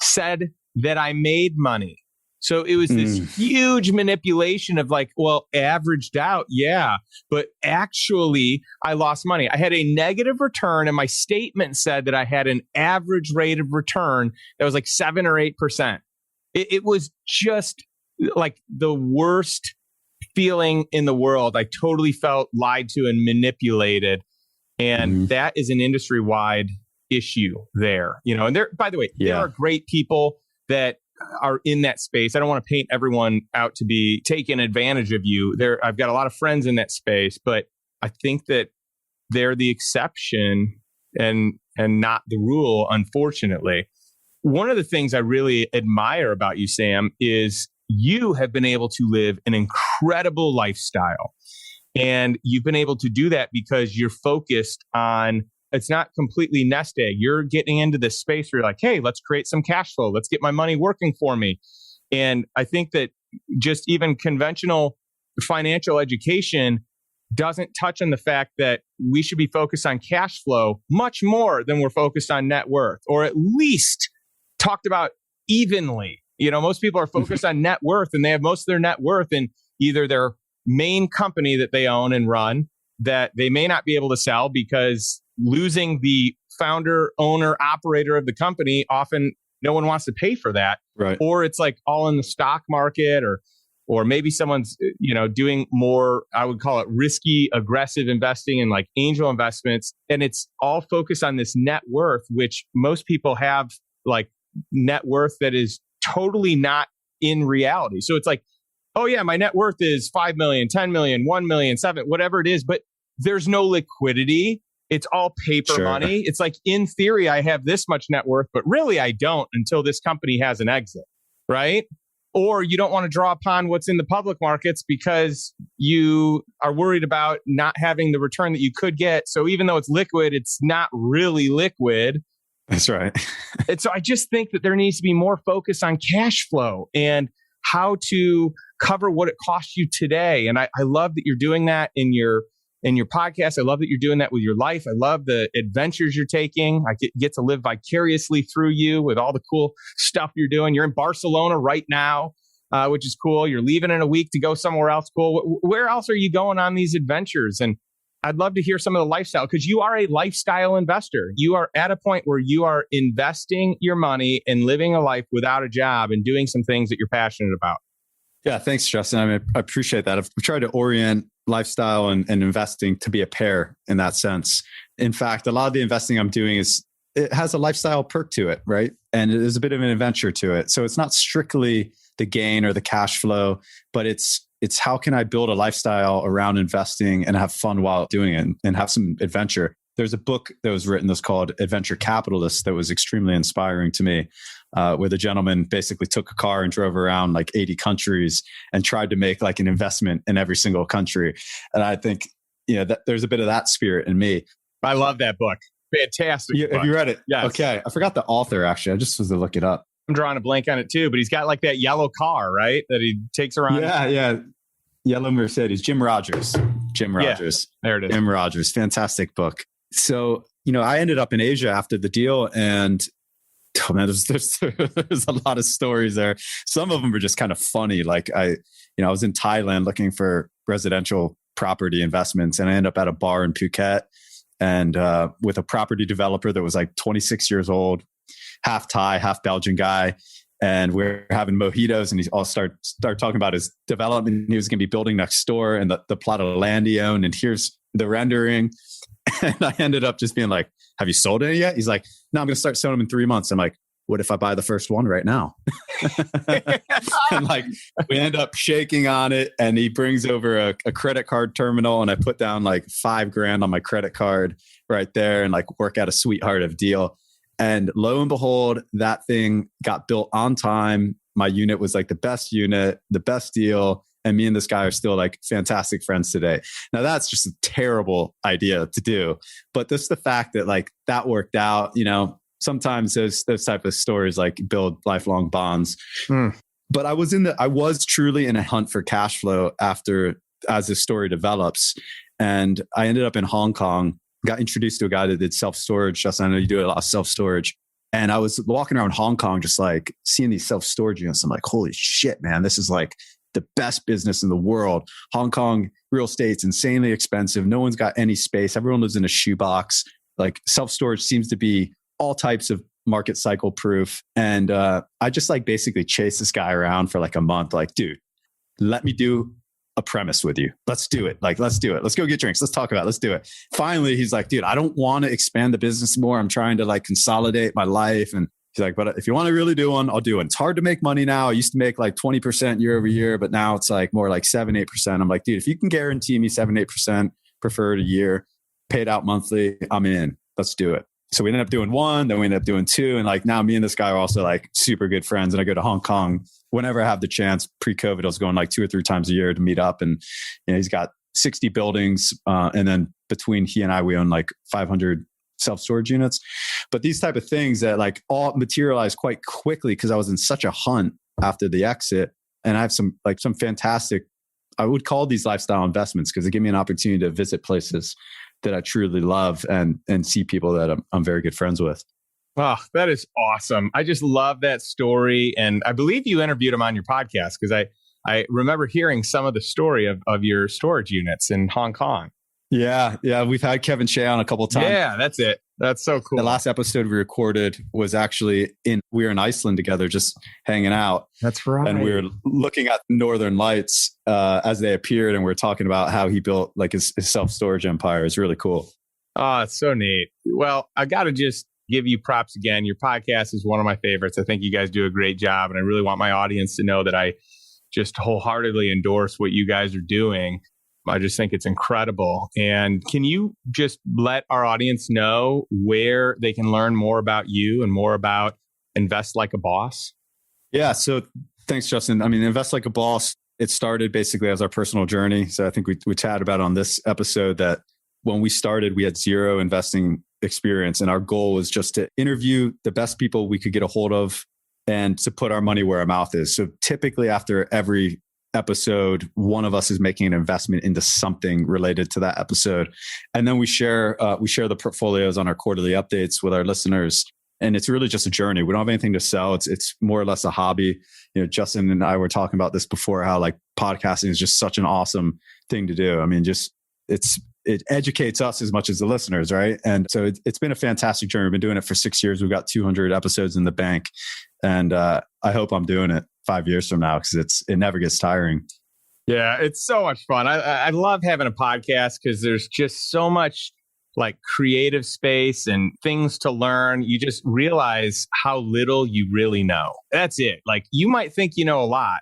said that I made money. So it was this huge manipulation of like, well, averaged out, yeah, but actually I lost money. I had a negative return and my statement said that I had an average rate of return that was like 7 or 8%. It was just like the worst feeling in the world. I totally felt lied to and manipulated. And that is an industry-wide issue there. And there, by the way, there are great people that are in that space. I don't want to paint everyone out to be taking advantage of you. I've got a lot of friends in that space, but I think that they're the exception and not the rule, unfortunately. One of the things I really admire about you, Sam, is you have been able to live an incredible lifestyle. And you've been able to do that because you're focused on, it's not completely nest egg. You're getting into this space where you're like, hey, let's create some cash flow. Let's get my money working for me. And I think that just even conventional financial education doesn't touch on the fact that we should be focused on cash flow much more than we're focused on net worth, or at least talked about evenly. Most people are focused on net worth, and they have most of their net worth in either their main company that they own and run that they may not be able to sell because losing the founder, owner, operator of the company, often no one wants to pay for that. Right. Or it's like all in the stock market, or maybe someone's, doing more, I would call it risky, aggressive investing in like angel investments. And it's all focused on this net worth, which most people have like net worth that is totally not in reality. So it's like, oh yeah, my net worth is 5 million, 10 million, 1 million, 7, whatever it is, but there's no liquidity. It's all paper money. It's like, in theory, I have this much net worth, but really I don't until this company has an exit, right? Or you don't want to draw upon what's in the public markets because you are worried about not having the return that you could get. So even though it's liquid, it's not really liquid. That's right. And so I just think that there needs to be more focus on cash flow and how to cover what it costs you today. And I love that you're doing that in your podcast. I love that you're doing that with your life. I love the adventures you're taking. I get to live vicariously through you with all the cool stuff you're doing. You're in Barcelona right now, which is cool. You're leaving in a week to go somewhere else. Cool. Where else are you going on these adventures? And I'd love to hear some of the lifestyle, because you are a lifestyle investor. You are at a point where you are investing your money and living a life without a job and doing some things that you're passionate about. Yeah, thanks, Justin. I appreciate that. I've tried to orient lifestyle and investing to be a pair in that sense. In fact, a lot of the investing I'm doing it has a lifestyle perk to it, right? And there's a bit of an adventure to it. So it's not strictly the gain or the cash flow, but it's how can I build a lifestyle around investing and have fun while doing it and have some adventure. There's a book that was written that's called Adventure Capitalist that was extremely inspiring to me, where the gentleman basically took a car and drove around like 80 countries and tried to make like an investment in every single country. And I think, that there's a bit of that spirit in me. I love that book. Fantastic. Have you read it? Yes. Okay. I forgot the author, actually. I just was to look it up. I'm drawing a blank on it too, but he's got like that yellow car, right? That he takes around. Yeah. Yellow Mercedes. Jim Rogers. Yeah, there it is. Jim Rogers. Fantastic book. So, I ended up in Asia after the deal, and oh man, there's a lot of stories there. Some of them are just kind of funny. Like I was in Thailand looking for residential property investments, and I ended up at a bar in Phuket and with a property developer that was like 26 years old, half Thai, half Belgian guy. And we're having mojitos, and he all start talking about his development he was going to be building next door and the plot of land he owned. And here's the rendering. And I ended up just being like, have you sold any yet? He's like, no, I'm going to start selling them in 3 months. I'm like, what if I buy the first one right now? And like, we end up shaking on it. And he brings over a credit card terminal, and I put down like $5,000 on my credit card right there and like work out a sweetheart of deal. And lo and behold, that thing got built on time. My unit was like the best unit, the best deal. And me and this guy are still like fantastic friends today. Now that's just a terrible idea to do. But just the fact that like that worked out, sometimes those type of stories like build lifelong bonds. But I was truly in a hunt for cash flow as this story develops. And I ended up in Hong Kong, got introduced to a guy that did self-storage. Justin, I know you do a lot of self-storage. And I was walking around Hong Kong, just like seeing these self-storage units. I'm like, holy shit, man, this is like the best business in the world. Hong Kong real estate's insanely expensive. No one's got any space. Everyone lives in a shoebox. Like self-storage seems to be all types of market cycle proof. And I just like basically chased this guy around for like a month. Like, dude, let me do a premise with you. Let's do it. Like, let's do it. Let's go get drinks. Let's talk about it. Let's do it. Finally, he's like, dude, I don't want to expand the business more. I'm trying to like consolidate my life. And he's like, but if you want to really do one, I'll do it. It's hard to make money now. I used to make like 20% year over year, but now it's like more like 7-8%. I'm like, dude, if you can guarantee me 7-8% preferred a year, paid out monthly, I'm in. Let's do it. So we ended up doing one, then we ended up doing two. And like now me and this guy are also like super good friends. And I go to Hong Kong whenever I have the chance. Pre-COVID, I was going like 2 or 3 times a year to meet up. And he's got 60 buildings. And then between he and I, we own like 500 self-storage units. But these type of things that like all materialized quite quickly because I was in such a hunt after the exit. And I have some fantastic, I would call these lifestyle investments because they give me an opportunity to visit places that I truly love and see people that I'm very good friends with. Oh, that is awesome. I just love that story. And I believe you interviewed him on your podcast because I remember hearing some of the story of your storage units in Hong Kong. Yeah. We've had Kevin Shea on a couple of times. Yeah, that's it. That's so cool. The last episode we recorded was actually we were in Iceland together, just hanging out. That's right. And we were looking at Northern Lights as they appeared. And we were talking about how he built like his self-storage empire. It's really cool. Oh, it's so neat. Well, I got to just give you props again. Your podcast is one of my favorites. I think you guys do a great job. And I really want my audience to know that I just wholeheartedly endorse what you guys are doing. I just think it's incredible. And can you just let our audience know where they can learn more about you and more about Invest Like a Boss? Yeah. So thanks, Justin. I mean, Invest Like a Boss, it started basically as our personal journey. So I think we chatted about on this episode that when we started, we had zero investing experience. And our goal was just to interview the best people we could get a hold of and to put our money where our mouth is. So typically after every episode, one of us is making an investment into something related to that episode. And then we share the portfolios on our quarterly updates with our listeners. And it's really just a journey. We don't have anything to sell. It's more or less a hobby. Justin and I were talking about this before, how like podcasting is just such an awesome thing to do. I mean, it educates us as much as the listeners, right? And so it's been a fantastic journey. We've been doing it for 6 years. We've got 200 episodes in the bank. And I hope I'm doing it 5 years from now because it never gets tiring. Yeah, it's so much fun. I love having a podcast because there's just so much like creative space and things to learn. You just realize how little you really know. That's it. Like you might think you know a lot.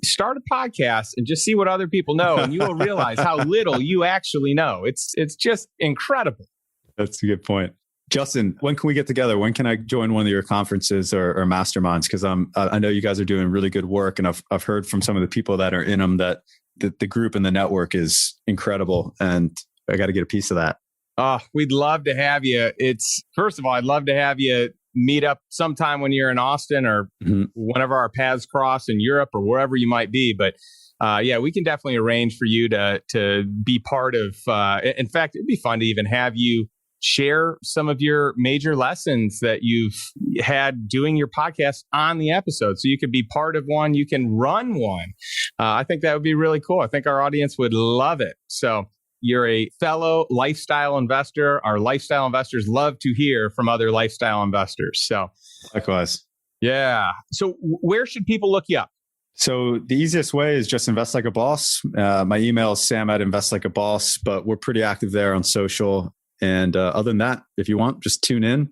Start a podcast and just see what other people know, and you will realize how little you actually know. It's just incredible. That's a good point. Justin, when can we get together? When can I join one of your conferences or masterminds? Because I know you guys are doing really good work, and I've heard from some of the people that are in them that the group and the network is incredible, and I got to get a piece of that. Oh, we'd love to have you. First of all, I'd love to have you meet up sometime when you're in Austin or whenever our paths cross in Europe or wherever you might be. But yeah, we can definitely arrange for you to be part of. In fact, it'd be fun to even have you share some of your major lessons that you've had doing your podcast on the episode. So you could be part of one, you can run one. I think that would be really cool. I think our audience would love it. So you're a fellow lifestyle investor. Our lifestyle investors love to hear from other lifestyle investors. So likewise. Yeah. So where should people look you up? So the easiest way is just Invest Like a Boss. My email is sam@investlikeaboss, but we're pretty active there on social. And other than that, if you want, just tune in,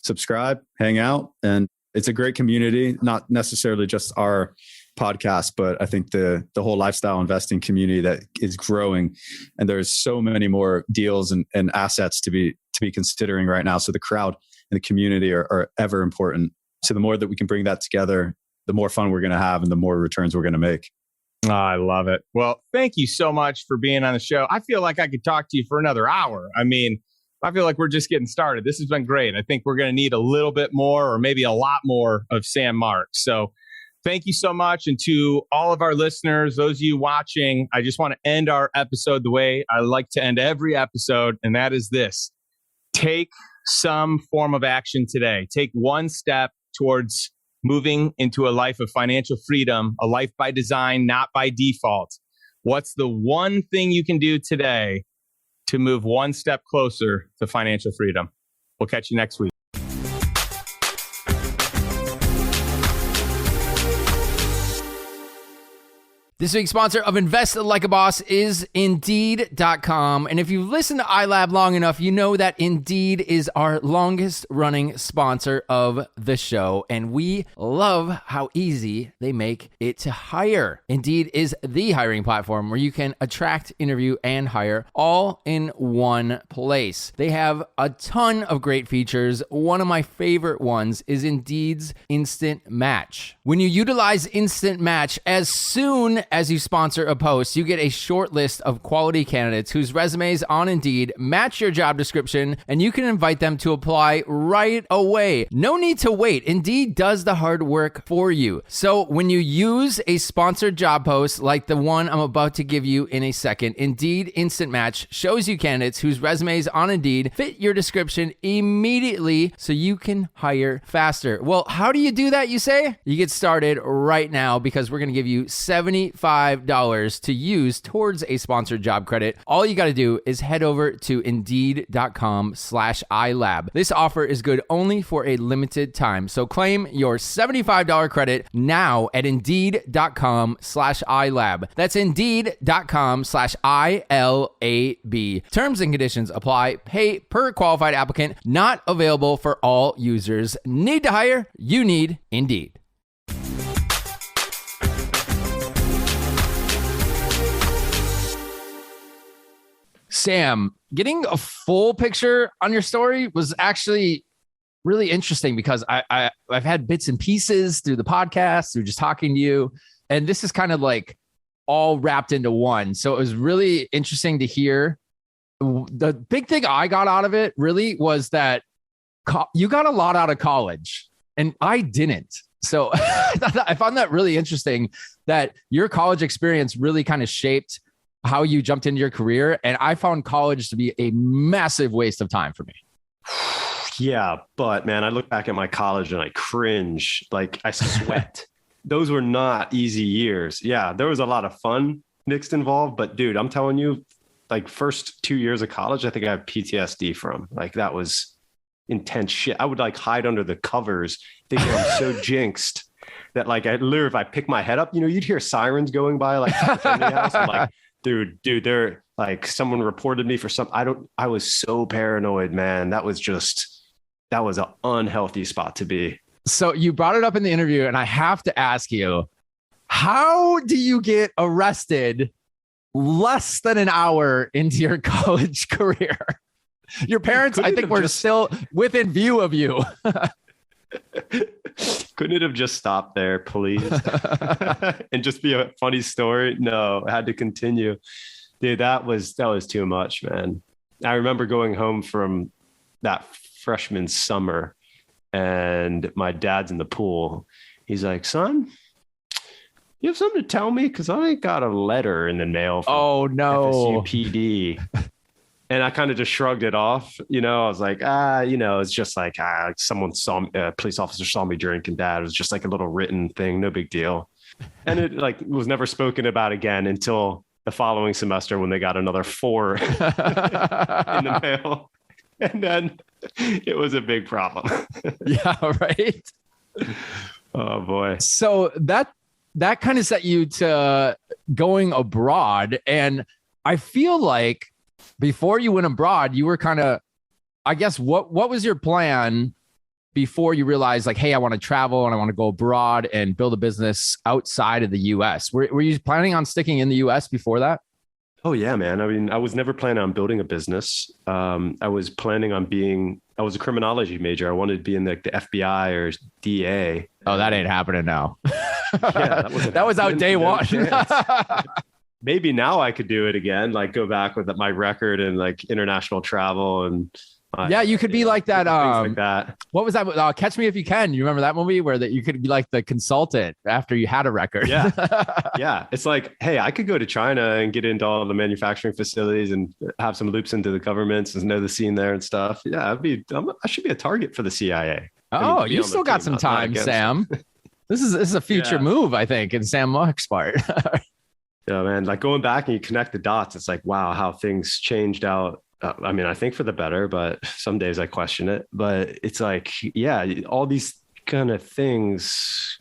subscribe, hang out. And it's a great community, not necessarily just our podcast, but I think the whole lifestyle investing community that is growing. And there's so many more deals and assets to be considering right now. So the crowd and the community are ever important. So the more that we can bring that together, the more fun we're going to have and the more returns we're going to make. Oh, I love it. Well, thank you so much for being on the show. I feel like I could talk to you for another hour. I mean, I feel like we're just getting started. This has been great. I think we're going to need a little bit more or maybe a lot more of Sam Marks. So thank you so much. And to all of our listeners, those of you watching, I just want to end our episode the way I like to end every episode. And that is this: take some form of action today. Take one step towards moving into a life of financial freedom, a life by design, not by default. What's the one thing you can do today to move one step closer to financial freedom? We'll catch you next week. This week's sponsor of Invest Like a Boss is Indeed.com. And if you've listened to iLab long enough, you know that Indeed is our longest running sponsor of the show. And we love how easy they make it to hire. Indeed is the hiring platform where you can attract, interview, and hire all in one place. They have a ton of great features. One of my favorite ones is Indeed's Instant Match. When you utilize Instant Match, as soon as you sponsor a post, you get a short list of quality candidates whose resumes on Indeed match your job description, and you can invite them to apply right away. No need to wait. Indeed does the hard work for you. So when you use a sponsored job post like the one I'm about to give you in a second, Indeed Instant Match shows you candidates whose resumes on Indeed fit your description immediately so you can hire faster. Well, how do you do that, you say? You get started right now because we're going to give you $75 to use towards a sponsored job credit. All you got to do is head over to Indeed.com/iLab. This offer is good only for a limited time. So claim your $75 credit now at Indeed.com/iLab. That's Indeed.com/ILAB. Terms and conditions apply. Pay per qualified applicant. Not available for all users. Need to hire? You need Indeed. Sam, getting a full picture on your story was actually really interesting because I've had bits and pieces through the podcast, through just talking to you, and this is kind of like all wrapped into one. So it was really interesting to hear. The big thing I got out of it really was that you got a lot out of college and I didn't. So I found that really interesting that your college experience really kind of shaped how you jumped into your career. And I found college to be a massive waste of time for me. Yeah, but man, I look back at my college and I cringe, like I sweat. Those were not easy years. Yeah, there was a lot of fun mixed involved, but dude, I'm telling you, like first 2 years of college, I think I have PTSD from. Like that was intense shit. I would like hide under the covers thinking I'm so jinxed that like I literally, if I pick my head up, you know, you'd hear sirens going by like at the house. I'm like, dude, they're like, someone reported me for something. I was so paranoid, man. That was an unhealthy spot to be. So you brought it up in the interview and I have to ask you, how do you get arrested less than an hour into your college career? Your parents, I think, were still within view of you. Couldn't it have just stopped there, please? And just be a funny story? No, I had to continue. Dude, that was too much, man. I remember going home from that freshman summer and my dad's in the pool. He's like, son, you have something to tell me? Because I got a letter in the mail from FSU PD. And I kind of just shrugged it off. You know, I was like, it's just like, someone saw me, a police officer saw me drinking, Dad. It was just like a little written thing. No big deal. And it like was never spoken about again until the following semester when they got another 4 in the mail. And then it was a big problem. Yeah, right. Oh boy. So that kind of set you to going abroad. And I feel like before you went abroad, you were kind of, I guess, what was your plan before you realized like, hey, I want to travel and I want to go abroad and build a business outside of the US? Were you planning on sticking in the US before that? Oh yeah, man. I mean, I was never planning on building a business. I was planning on I was a criminology major. I wanted to be in the FBI or DA. Oh, that ain't happening now. Yeah, that was out day one. Maybe now I could do it again, like go back with my record and like international travel and you could be like that. Things like that. What was that? Catch Me If You Can. You remember that movie where that you could be like the consultant after you had a record? Yeah. Yeah. It's like, hey, I could go to China and get into all the manufacturing facilities and have some loops into the governments and know the scene there and stuff. Yeah, I should be a target for the CIA. Oh, you still got some time, Sam. This is a future move, I think, in Sam Mark's part. Yeah, man. Like going back and you connect the dots, it's like, wow, how things changed out. I mean, I think for the better, but some days I question it. But it's like, yeah, all these kind of things,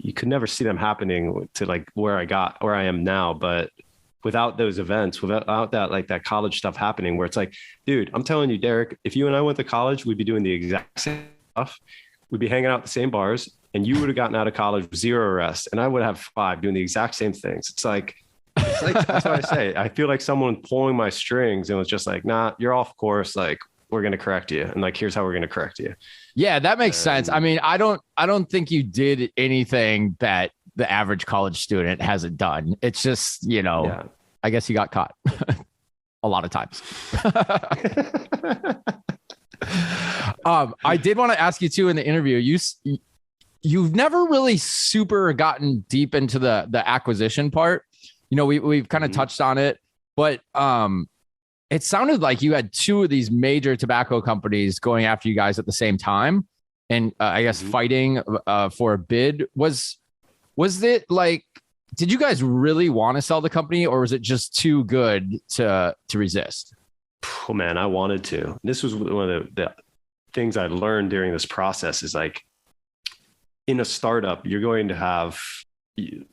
you could never see them happening to like where I am now. But without those events, without that, like that college stuff happening where it's like, dude, I'm telling you, Derek, if you and I went to college, we'd be doing the exact same stuff. We'd be hanging out at the same bars, and you would have gotten out of college with 0 arrests, and I would have 5 doing the exact same things. It's like that's what I say. I feel like someone pulling my strings and was just like, nah, you're off course. Like, we're going to correct you. And like, here's how we're going to correct you. Yeah, that makes sense. I mean, I don't think you did anything that the average college student hasn't done. It's just, I guess you got caught a lot of times. I did want to ask you too in the interview, you've never really super gotten deep into the acquisition part. We've kind of touched on it, but it sounded like you had 2 of these major tobacco companies going after you guys at the same time. And I guess fighting for a bid. Was it like, did you guys really want to sell the company, or was it just too good to resist? Oh man, I wanted to. This was one of the things I learned during this process is like, in a startup, you're going to have,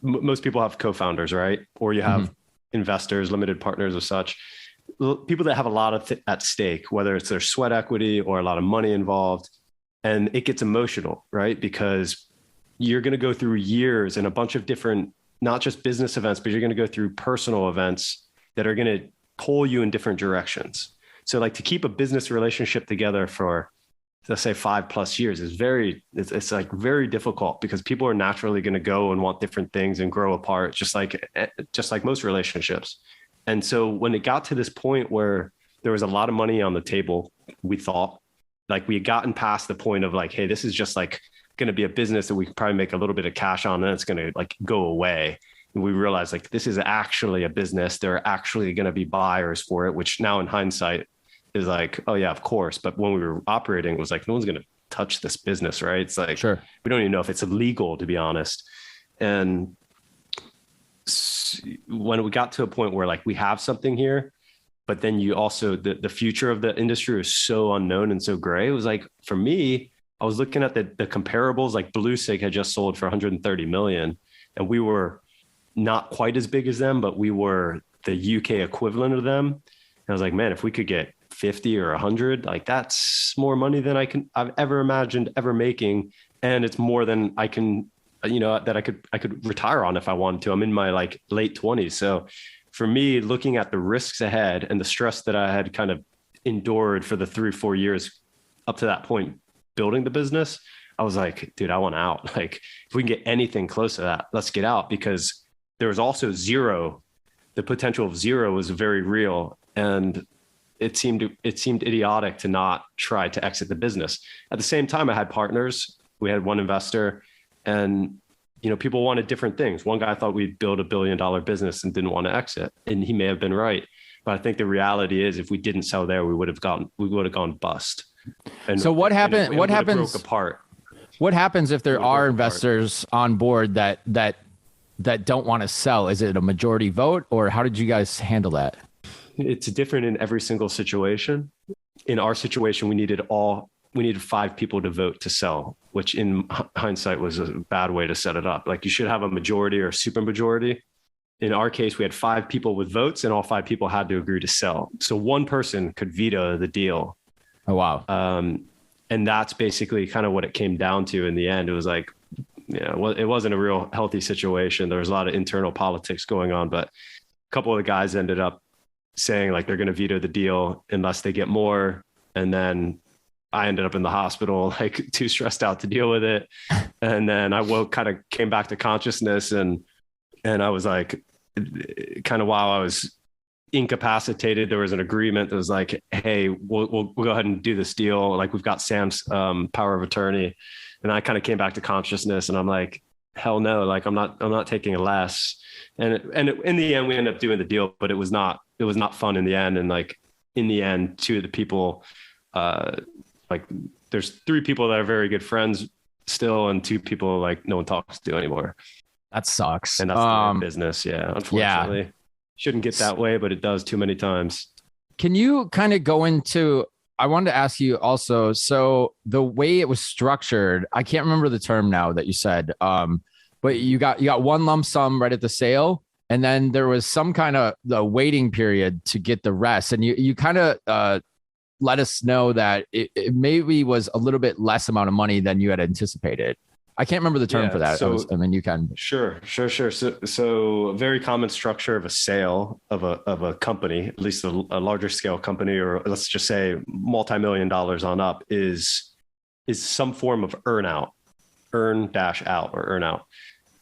most people have co-founders, right? Or you have investors, limited partners or such. People that have a lot of at stake, whether it's their sweat equity or a lot of money involved. And it gets emotional, right? Because you're going to go through years and a bunch of different, not just business events, but you're going to go through personal events that are going to pull you in different directions. So like to keep a business relationship together for, let's say 5+ years is it's like very difficult because people are naturally going to go and want different things and grow apart, just like most relationships. And so when it got to this point where there was a lot of money on the table, we thought like we had gotten past the point of like, hey, this is just like going to be a business that we could probably make a little bit of cash on and it's going to like go away. And we realized like, this is actually a business. There are actually going to be buyers for it, which now in hindsight is like, oh yeah, of course. But when we were operating, it was like, no one's going to touch this business, right? It's like, sure, we don't even know if it's illegal, to be honest. And when we got to a point where like we have something here, but then you also, the future of the industry is so unknown and so gray. It was like, for me, I was looking at the comparables, like Blue Sig had just sold for 130 million. And we were not quite as big as them, but we were the UK equivalent of them. And I was like, man, if we could get 50 or 100, like that's more money than I've ever imagined ever making. And it's more than I can, that I could retire on if I wanted to. I'm in my like late 20s. So for me, looking at the risks ahead and the stress that I had kind of endured for the 3-4 years up to that point, building the business, I was like, dude, I want out. Like if we can get anything close to that, let's get out, because there was also zero. The potential of zero was very real. And it seemed idiotic to not try to exit the business. At the same time, I had partners. We had one investor, and people wanted different things. One guy thought we'd build $1 billion business and didn't want to exit, and he may have been right. But I think the reality is, if we didn't sell there, we would have gone bust. And so what happened? What happens? Broke apart. What happens if there are investors on board that don't want to sell? Is it a majority vote, or how did you guys handle that? It's different in every single situation. In our situation, we needed 5 people to vote to sell, which in hindsight was a bad way to set it up. Like you should have a majority or a super majority. In our case, we had 5 people with votes, and all 5 people had to agree to sell. So one person could veto the deal. Oh, wow. And that's basically kind of what it came down to in the end. It was like, it wasn't a real healthy situation. There was a lot of internal politics going on, but a couple of the guys ended up saying like they're going to veto the deal unless they get more. And then I ended up in the hospital, like too stressed out to deal with it. And then I kind of came back to consciousness, and I was like, kind of while I was incapacitated, there was an agreement that was like, hey, we'll go ahead and do this deal. Like we've got Sam's power of attorney. And I kind of came back to consciousness, and I'm like, hell no, like I'm not taking a less. And in the end, we ended up doing the deal, but it was not fun in the end. And like in the end, 2 of the people, like there's 3 people that are very good friends still, and 2 people like no one talks to anymore. That sucks. And that's the business. Yeah. Unfortunately. Yeah. Shouldn't get that way, but it does too many times. Can you kind of go into, I wanted to ask you also, so the way it was structured, I can't remember the term now that you said, but you got one lump sum right at the sale, and then there was some kind of the waiting period to get the rest. And you kind of let us know that it maybe was a little bit less amount of money than you had anticipated. I can't remember the term for that. So, I mean, you can. Sure. So a very common structure of a sale of a company, at least a larger scale company, or let's just say multi-million dollars on up, is some form of earn out or earn out.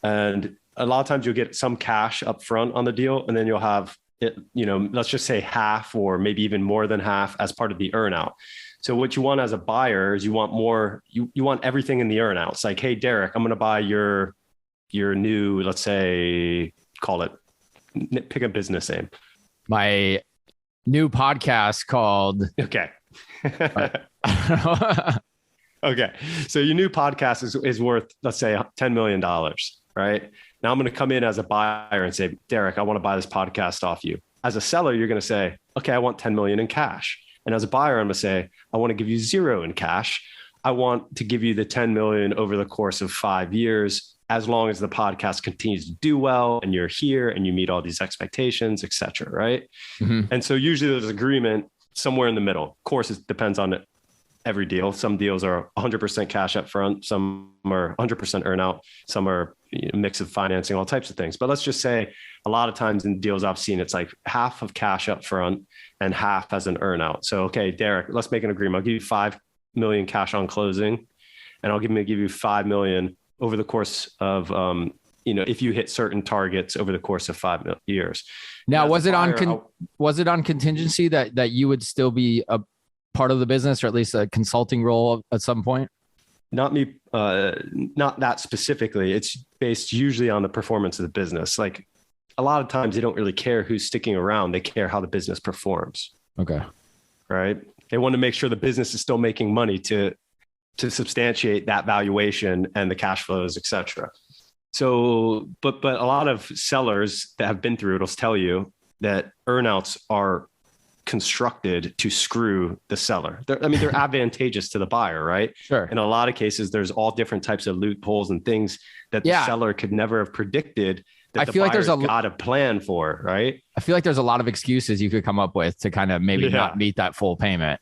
And a lot of times you'll get some cash up front on the deal, and then you'll have it, let's just say half or maybe even more than half as part of the earn out. So what you want as a buyer is you want more, you want everything in the earn out. It's like, hey, Derek, I'm going to buy your new, let's say, pick a business name. My new podcast called. Okay. Okay. So your new podcast is worth, let's say, $10 million, right? Now I'm going to come in as a buyer and say, Derek, I want to buy this podcast off you. As a seller, you're going to say, okay, I want 10 million in cash. And as a buyer, I'm going to say, I want to give you 0 in cash. I want to give you the 10 million over the course of 5 years, as long as the podcast continues to do well and you're here and you meet all these expectations, et cetera, right? Mm-hmm. And so usually there's agreement somewhere in the middle. Of course, it depends on every deal. Some deals are 100% cash up front. Some are 100% earn out. Some are a mix of financing, all types of things. But let's just say a lot of times in deals I've seen, it's like half of cash up front and half as an earn out. So, okay, Derek, let's make an agreement. I'll give you 5 million cash on closing, and I'll give you 5 million over the course of, if you hit certain targets over the course of 5 years. Now, was it on contingency that you would still be a part of the business, or at least a consulting role at some point? Not me, not that specifically. It's based usually on the performance of the business. Like a lot of times they don't really care who's sticking around. They care how the business performs. Okay. Right. They want to make sure the business is still making money to substantiate that valuation and the cash flows, et cetera. So, but a lot of sellers that have been through it will tell you that earnouts are constructed to screw the seller. They're advantageous to the buyer, right? Sure. In a lot of cases, there's all different types of loopholes and things that the seller could never have predicted that the buyer's got a plan for, right? I feel like there's a lot of excuses you could come up with to kind of maybe not meet that full payment.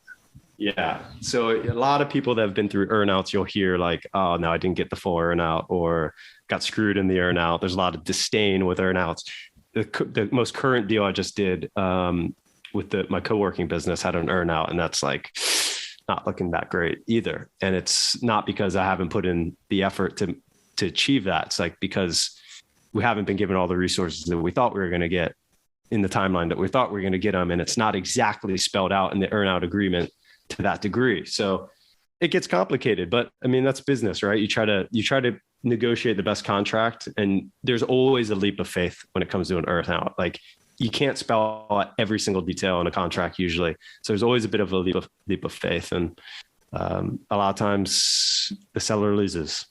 Yeah. So a lot of people that have been through earnouts, you'll hear like, oh, no, I didn't get the full earnout or got screwed in the earnout. There's a lot of disdain with earnouts. The most current deal I just did with my co-working business had an earnout, and that's like not looking that great either. And it's not because I haven't put in the effort to achieve that. It's like because we haven't been given all the resources that we thought we were going to get in the timeline that we thought we were going to get them. And it's not exactly spelled out in the earnout agreement to that degree. So it gets complicated, but I mean, that's business, right? You try to negotiate the best contract, and there's always a leap of faith when it comes to an earnout. Like you can't spell out every single detail in a contract usually. So there's always a bit of a leap of faith. And a lot of times the seller loses.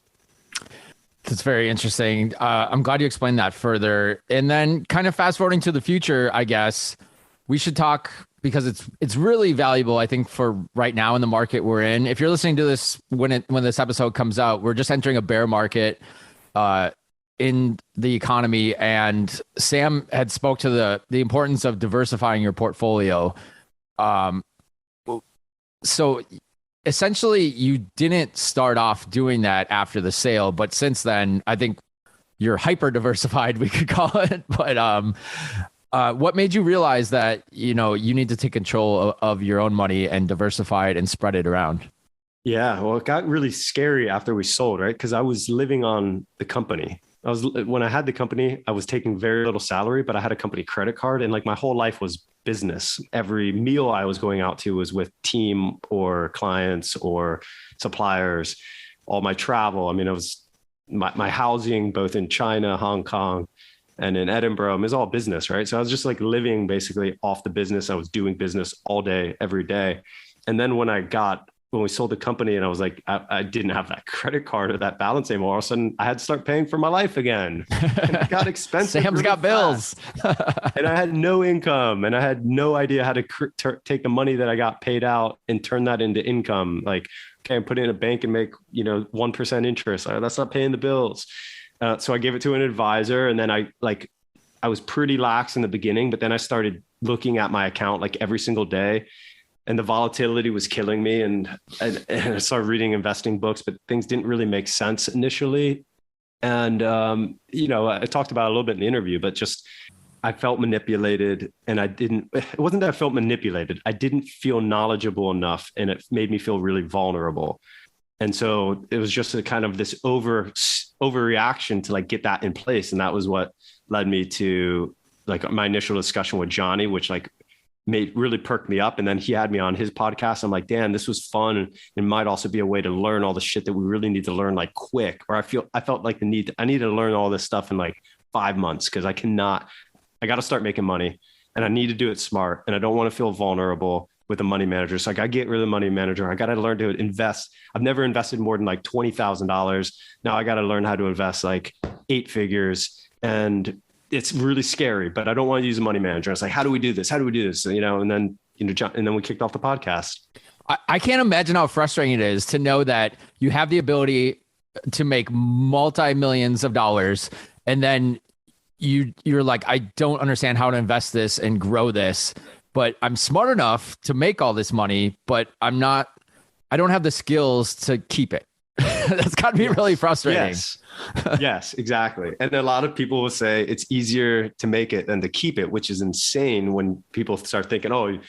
That's very interesting. I'm glad you explained that further. And then kind of fast forwarding to the future, I guess we should talk, because it's really valuable, I think, for right now in the market we're in. If you're listening to this when this episode comes out, we're just entering a bear market in the economy. And Sam had spoke to the importance of diversifying your portfolio. So essentially, you didn't start off doing that after the sale, but since then, I think you're hyper diversified, we could call it. But what made you realize that you need to take control of your own money and diversify it and spread it around? Yeah, well, it got really scary after we sold, right? Because I was living on the company. When I had the company, I was taking very little salary, but I had a company credit card, and like my whole life was business. Every meal I was going out to was with team or clients or suppliers. All my travel, I mean, it was my housing, both in China, Hong Kong, and in Edinburgh, it was all business, right? So I was just like living basically off the business. I was doing business all day, every day. And then when we sold the company and I was like, I didn't have that credit card or that balance anymore. All of a sudden I had to start paying for my life again. And it got expensive. Sam's got bills. And I had no income, and I had no idea how to take the money that I got paid out and turn that into income. Like, okay, I'm putting it in a bank and make, 1% interest. That's not paying the bills. So I gave it to an advisor, and then I was pretty lax in the beginning, but then I started looking at my account like every single day, and the volatility was killing me. And I started reading investing books, but things didn't really make sense initially. And, I talked about it a little bit in the interview, but just, I felt manipulated, and it wasn't that I felt manipulated. I didn't feel knowledgeable enough, and it made me feel really vulnerable. And so it was just a kind of this overreaction to like get that in place. And that was what led me to like my initial discussion with Johnny, which like really perked me up. And then he had me on his podcast. I'm like, Dan, this was fun. And it might also be a way to learn all the shit that we really need to learn like quick. Or I felt like I need to learn all this stuff in like 5 months, because I got to start making money, and I need to do it smart. And I don't want to feel vulnerable with a money manager. So I got to get rid of the money manager. I got to learn to invest. I've never invested more than like $20,000. Now I got to learn how to invest like 8 figures. And it's really scary, but I don't want to use a money manager. It's like, how do we do this? How do we do this? And then, and then we kicked off the podcast. I can't imagine how frustrating it is to know that you have the ability to make multi-millions of dollars, and then you're like, I don't understand how to invest this and grow this, but I'm smart enough to make all this money, but I don't have the skills to keep it. That's got to be really frustrating. Yes, exactly. And a lot of people will say it's easier to make it than to keep it, which is insane when people start thinking, oh,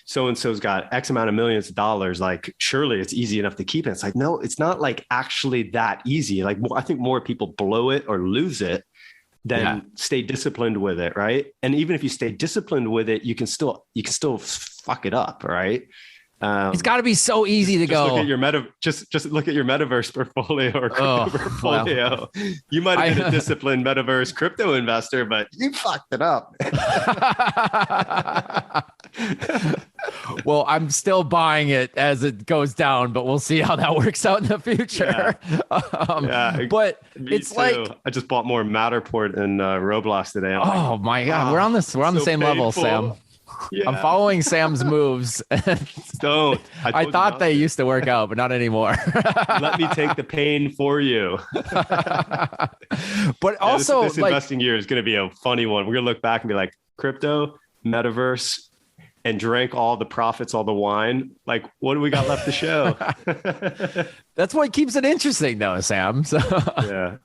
so-and-so's got X amount of millions of dollars. Like, surely it's easy enough to keep it. It's like, no, it's not like actually that easy. Like, I think more people blow it or lose it than stay disciplined with it. Right. And even if you stay disciplined with it, you can still fuck it up. Right. It's got to be so easy to go. Look at your just look at your metaverse portfolio or crypto portfolio. Wow. You might have been a disciplined metaverse crypto investor, but you fucked it up. Well, I'm still buying it as it goes down, but we'll see how that works out in the future. But it's too. Like I just bought more Matterport and Roblox today. My God, we're on the same level, Sam. Yeah. I'm following Sam's moves. Don't. I thought they used to work out, but not anymore. Let me take the pain for you. But also, this investing year is going to be a funny one. We're going to look back and be like, crypto, metaverse, and drank all the profits, all the wine. Like, what do we got left to show? That's what keeps it interesting, though, Sam. So, yeah.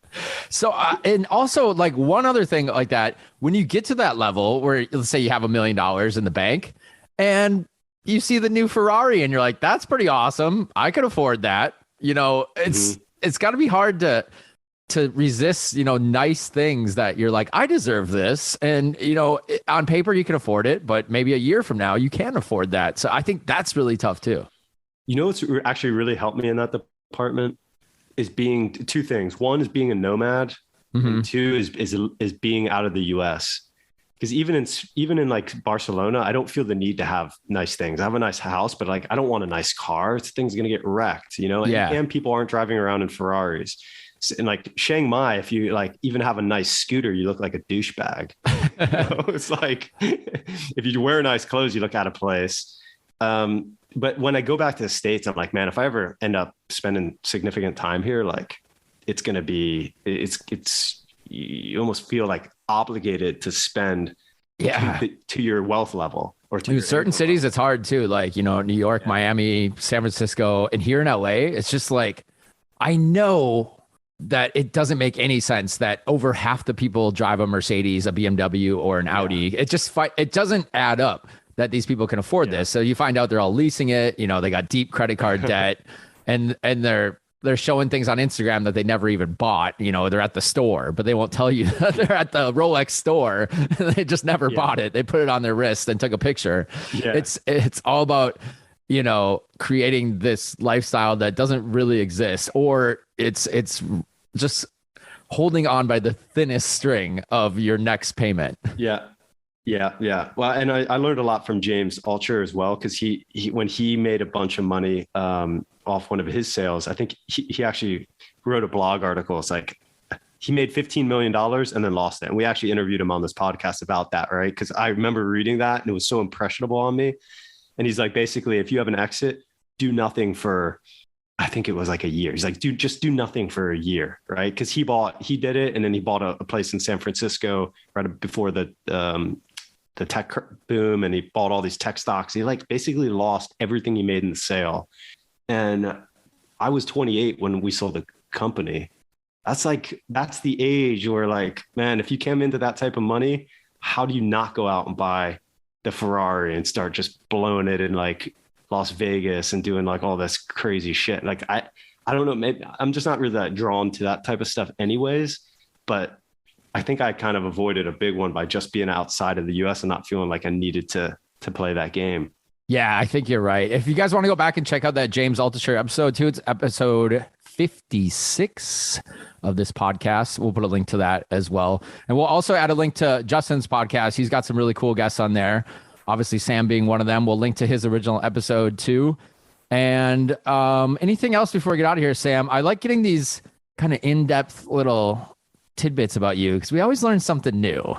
So, and also, like, one other thing like that, when you get to that level where, let's say you have $1 million in the bank and you see the new Ferrari and you're like, that's pretty awesome. I could afford that. It's got to be hard to resist, nice things that you're like, I deserve this. And, on paper, you can afford it, but maybe a year from now, you can't afford that. So I think that's really tough too. What's actually really helped me in that department is being 2 things. One is being a nomad, and 2 is being out of the US. Because even in like Barcelona, I don't feel the need to have nice things. I have a nice house, but like, I don't want a nice car. Things are going to get wrecked, and people aren't driving around in Ferraris. In like Chiang Mai, if you like even have a nice scooter, you look like a douchebag. It's like if you wear nice clothes, you look out of place. But when I go back to the States, I'm like, man, if I ever end up spending significant time here, like it's going to be, you almost feel like obligated to spend to your wealth level. Or to certain cities, level. It's hard too. Like, New York, Miami, San Francisco, and here in LA, it's just like, I know that it doesn't make any sense that over half the people drive a Mercedes, a BMW, or an Audi. It doesn't add up that these people can afford this. So you find out they're all leasing it. They got deep credit card debt, and they're showing things on Instagram that they never even bought. They're at the store, but they won't tell you that they're at the Rolex store. They just never bought it. They put it on their wrist and took a picture. Yeah. It's all about creating this lifestyle that doesn't really exist, or it's just holding on by the thinnest string of your next payment. Yeah. Well, and I learned a lot from James Altucher as well, because he when he made a bunch of money off one of his sales, I think he actually wrote a blog article. It's like he made $15 million and then lost it. And we actually interviewed him on this podcast about that, right? Because I remember reading that and it was so impressionable on me. And he's like, basically, if you have an exit, do nothing for I think it was like a year. He's like, dude, just do nothing for a year, right? Because he did it, and then he bought a place in San Francisco right before the tech boom, and he bought all these tech stocks. He like basically lost everything he made in the sale. And I was 28 when we sold the company. That's the age where like, man, if you came into that type of money, how do you not go out and buy the Ferrari and start just blowing it in like Las Vegas and doing like all this crazy shit? Like, I don't know, maybe I'm just not really that drawn to that type of stuff anyways, but I think I kind of avoided a big one by just being outside of the US and not feeling like I needed to play that game. Yeah, I think you're right. If you guys want to go back and check out that James Altucher episode too, it's episode 56 of this podcast. We'll put a link to that as well. And we'll also add a link to Justin's podcast. He's got some really cool guests on there. Obviously, Sam being one of them. We'll link to his original episode too. And anything else before we get out of here, Sam? I like getting these kind of in-depth little tidbits about you because we always learn something new.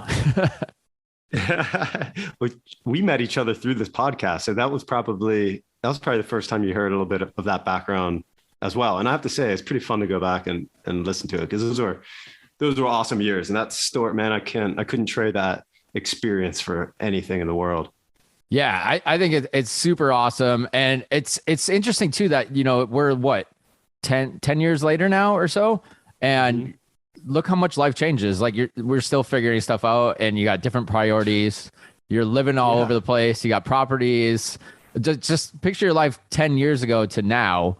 We met each other through this podcast, so that was probably the first time you heard a little bit of that background as well. And I have to say, it's pretty fun to go back and listen to it because those were awesome years. And that story, man, I couldn't trade that experience for anything in the world. Yeah, I think it's super awesome, and it's interesting too that we're what 10 years later now or so, and look how much life changes. Like we're still figuring stuff out, and you got different priorities. You're living all over the place. You got properties. Just picture your life 10 years ago to now.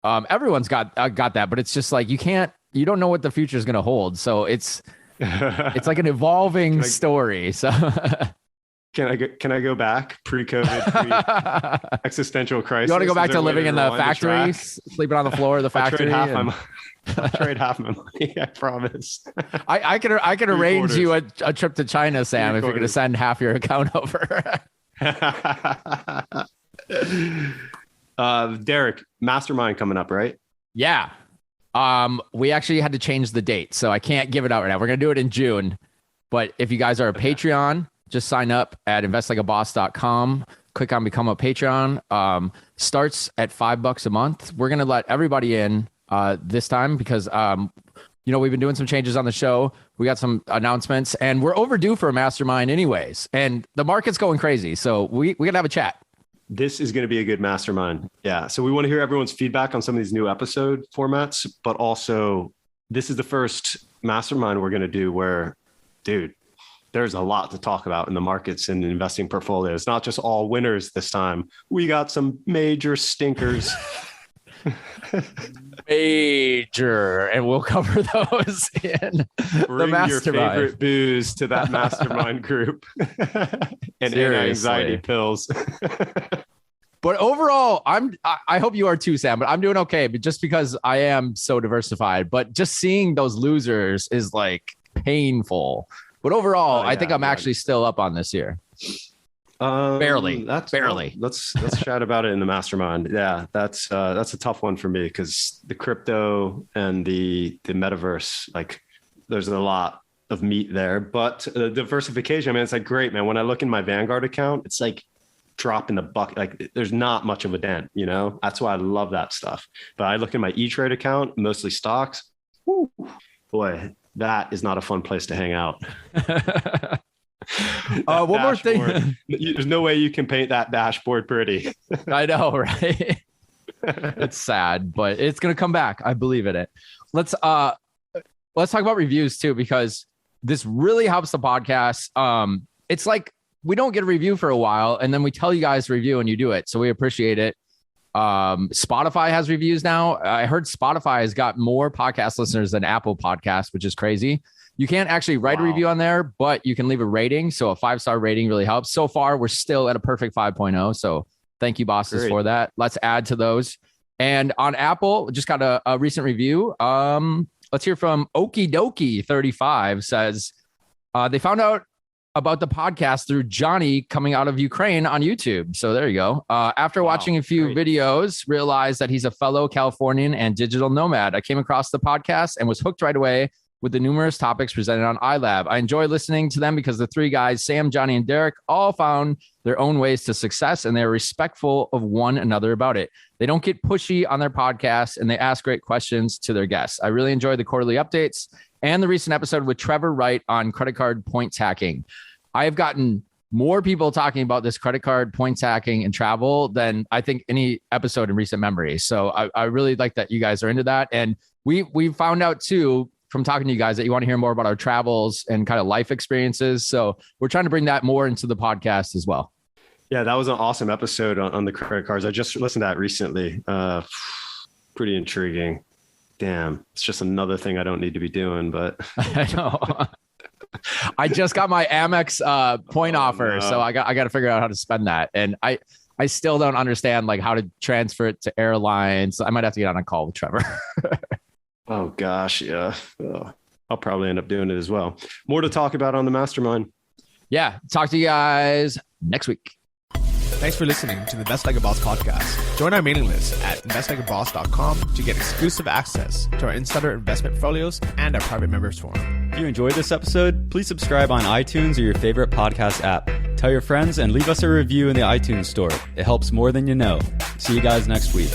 Everyone's got that, but it's just like you don't know what the future is going to hold. So it's like an evolving story. So can I go back pre-COVID, existential crisis? You want to go back to living in the factory, sleeping on the floor of the factory? I'll trade half my money. I promise. I can arrange you a trip to China, Sam, if you're going to send half your account over. Derek, mastermind coming up, right? Yeah. We actually had to change the date, so I can't give it out right now. We're going to do it in June. But if you guys are a Patreon, just sign up at investlikeaboss.com. Click on become a Patreon. Starts at $5 a month. We're going to let everybody in this time because we've been doing some changes on the show. We got some announcements, and we're overdue for a mastermind anyways. And the market's going crazy, so we got to have a chat. This is going to be a good mastermind. Yeah. So we want to hear everyone's feedback on some of these new episode formats, but also this is the first mastermind we're going to do where, dude, there's a lot to talk about in the markets and investing portfolios. Not just all winners this time. We got some major stinkers. Major, and we'll cover those in the mastermind. Your favorite booze to that mastermind group and anxiety pills. But overall, I hope you are too, Sam, but I'm doing okay. But just because I am so diversified, but just seeing those losers is like painful. But overall, I think I'm actually still up on this year. Barely. Barely. Let's chat about it in the mastermind. Yeah, that's a tough one for me because the crypto and the metaverse, like there's a lot of meat there. But diversification, I mean, it's like great, man. When I look in my Vanguard account, it's like drop in the bucket. Like there's not much of a dent, That's why I love that stuff. But I look in my E-Trade account, mostly stocks. Woo, boy, that is not a fun place to hang out. One more thing. There's no way you can paint that dashboard pretty. I know, right? It's sad, but it's going to come back. I believe in it. Let's talk about reviews too, because this really helps the podcast. It's like we don't get a review for a while, and then we tell you guys to review and you do it. So we appreciate it. Spotify has reviews now. I heard Spotify has got more podcast listeners than Apple Podcasts, which is crazy. You can't actually write a review on there, but you can leave a rating. So a 5-star rating really helps. So far, we're still at a perfect 5.0. So thank you, bosses, for that. Let's add to those. And on Apple, just got a recent review. Let's hear from Okie Dokie 35 says they found out about the podcast through Johnny coming out of Ukraine on YouTube. So there you go. After watching a few videos, realized that he's a fellow Californian and digital nomad. I came across the podcast and was hooked right away with the numerous topics presented on iLab. I enjoy listening to them because the three guys, Sam, Johnny, and Derek, all found their own ways to success, and they're respectful of one another about it. They don't get pushy on their podcast, and they ask great questions to their guests. I really enjoyed the quarterly updates and the recent episode with Trevor Wright on credit card points hacking. I have gotten more people talking about this credit card points hacking and travel than I think any episode in recent memory. So I really like that you guys are into that. And we found out too, from talking to you guys, that you want to hear more about our travels and kind of life experiences. So we're trying to bring that more into the podcast as well. Yeah, that was an awesome episode on the credit cards. I just listened to that recently. Pretty intriguing. Damn, it's just another thing I don't need to be doing, but I know. I just got my Amex point offer, no. so I got to figure out how to spend that, and I still don't understand like how to transfer it to airlines. So I might have to get on a call with Trevor. Oh gosh, yeah. I'll probably end up doing it as well. More to talk about on the mastermind. Yeah, talk to you guys next week. Thanks for listening to the Invest Like a Boss podcast. Join our mailing list at investlikeaboss.com to get exclusive access to our insider investment folios and our private members forum. If you enjoyed this episode, please subscribe on iTunes or your favorite podcast app. Tell your friends and leave us a review in the iTunes store. It helps more than you know. See you guys next week.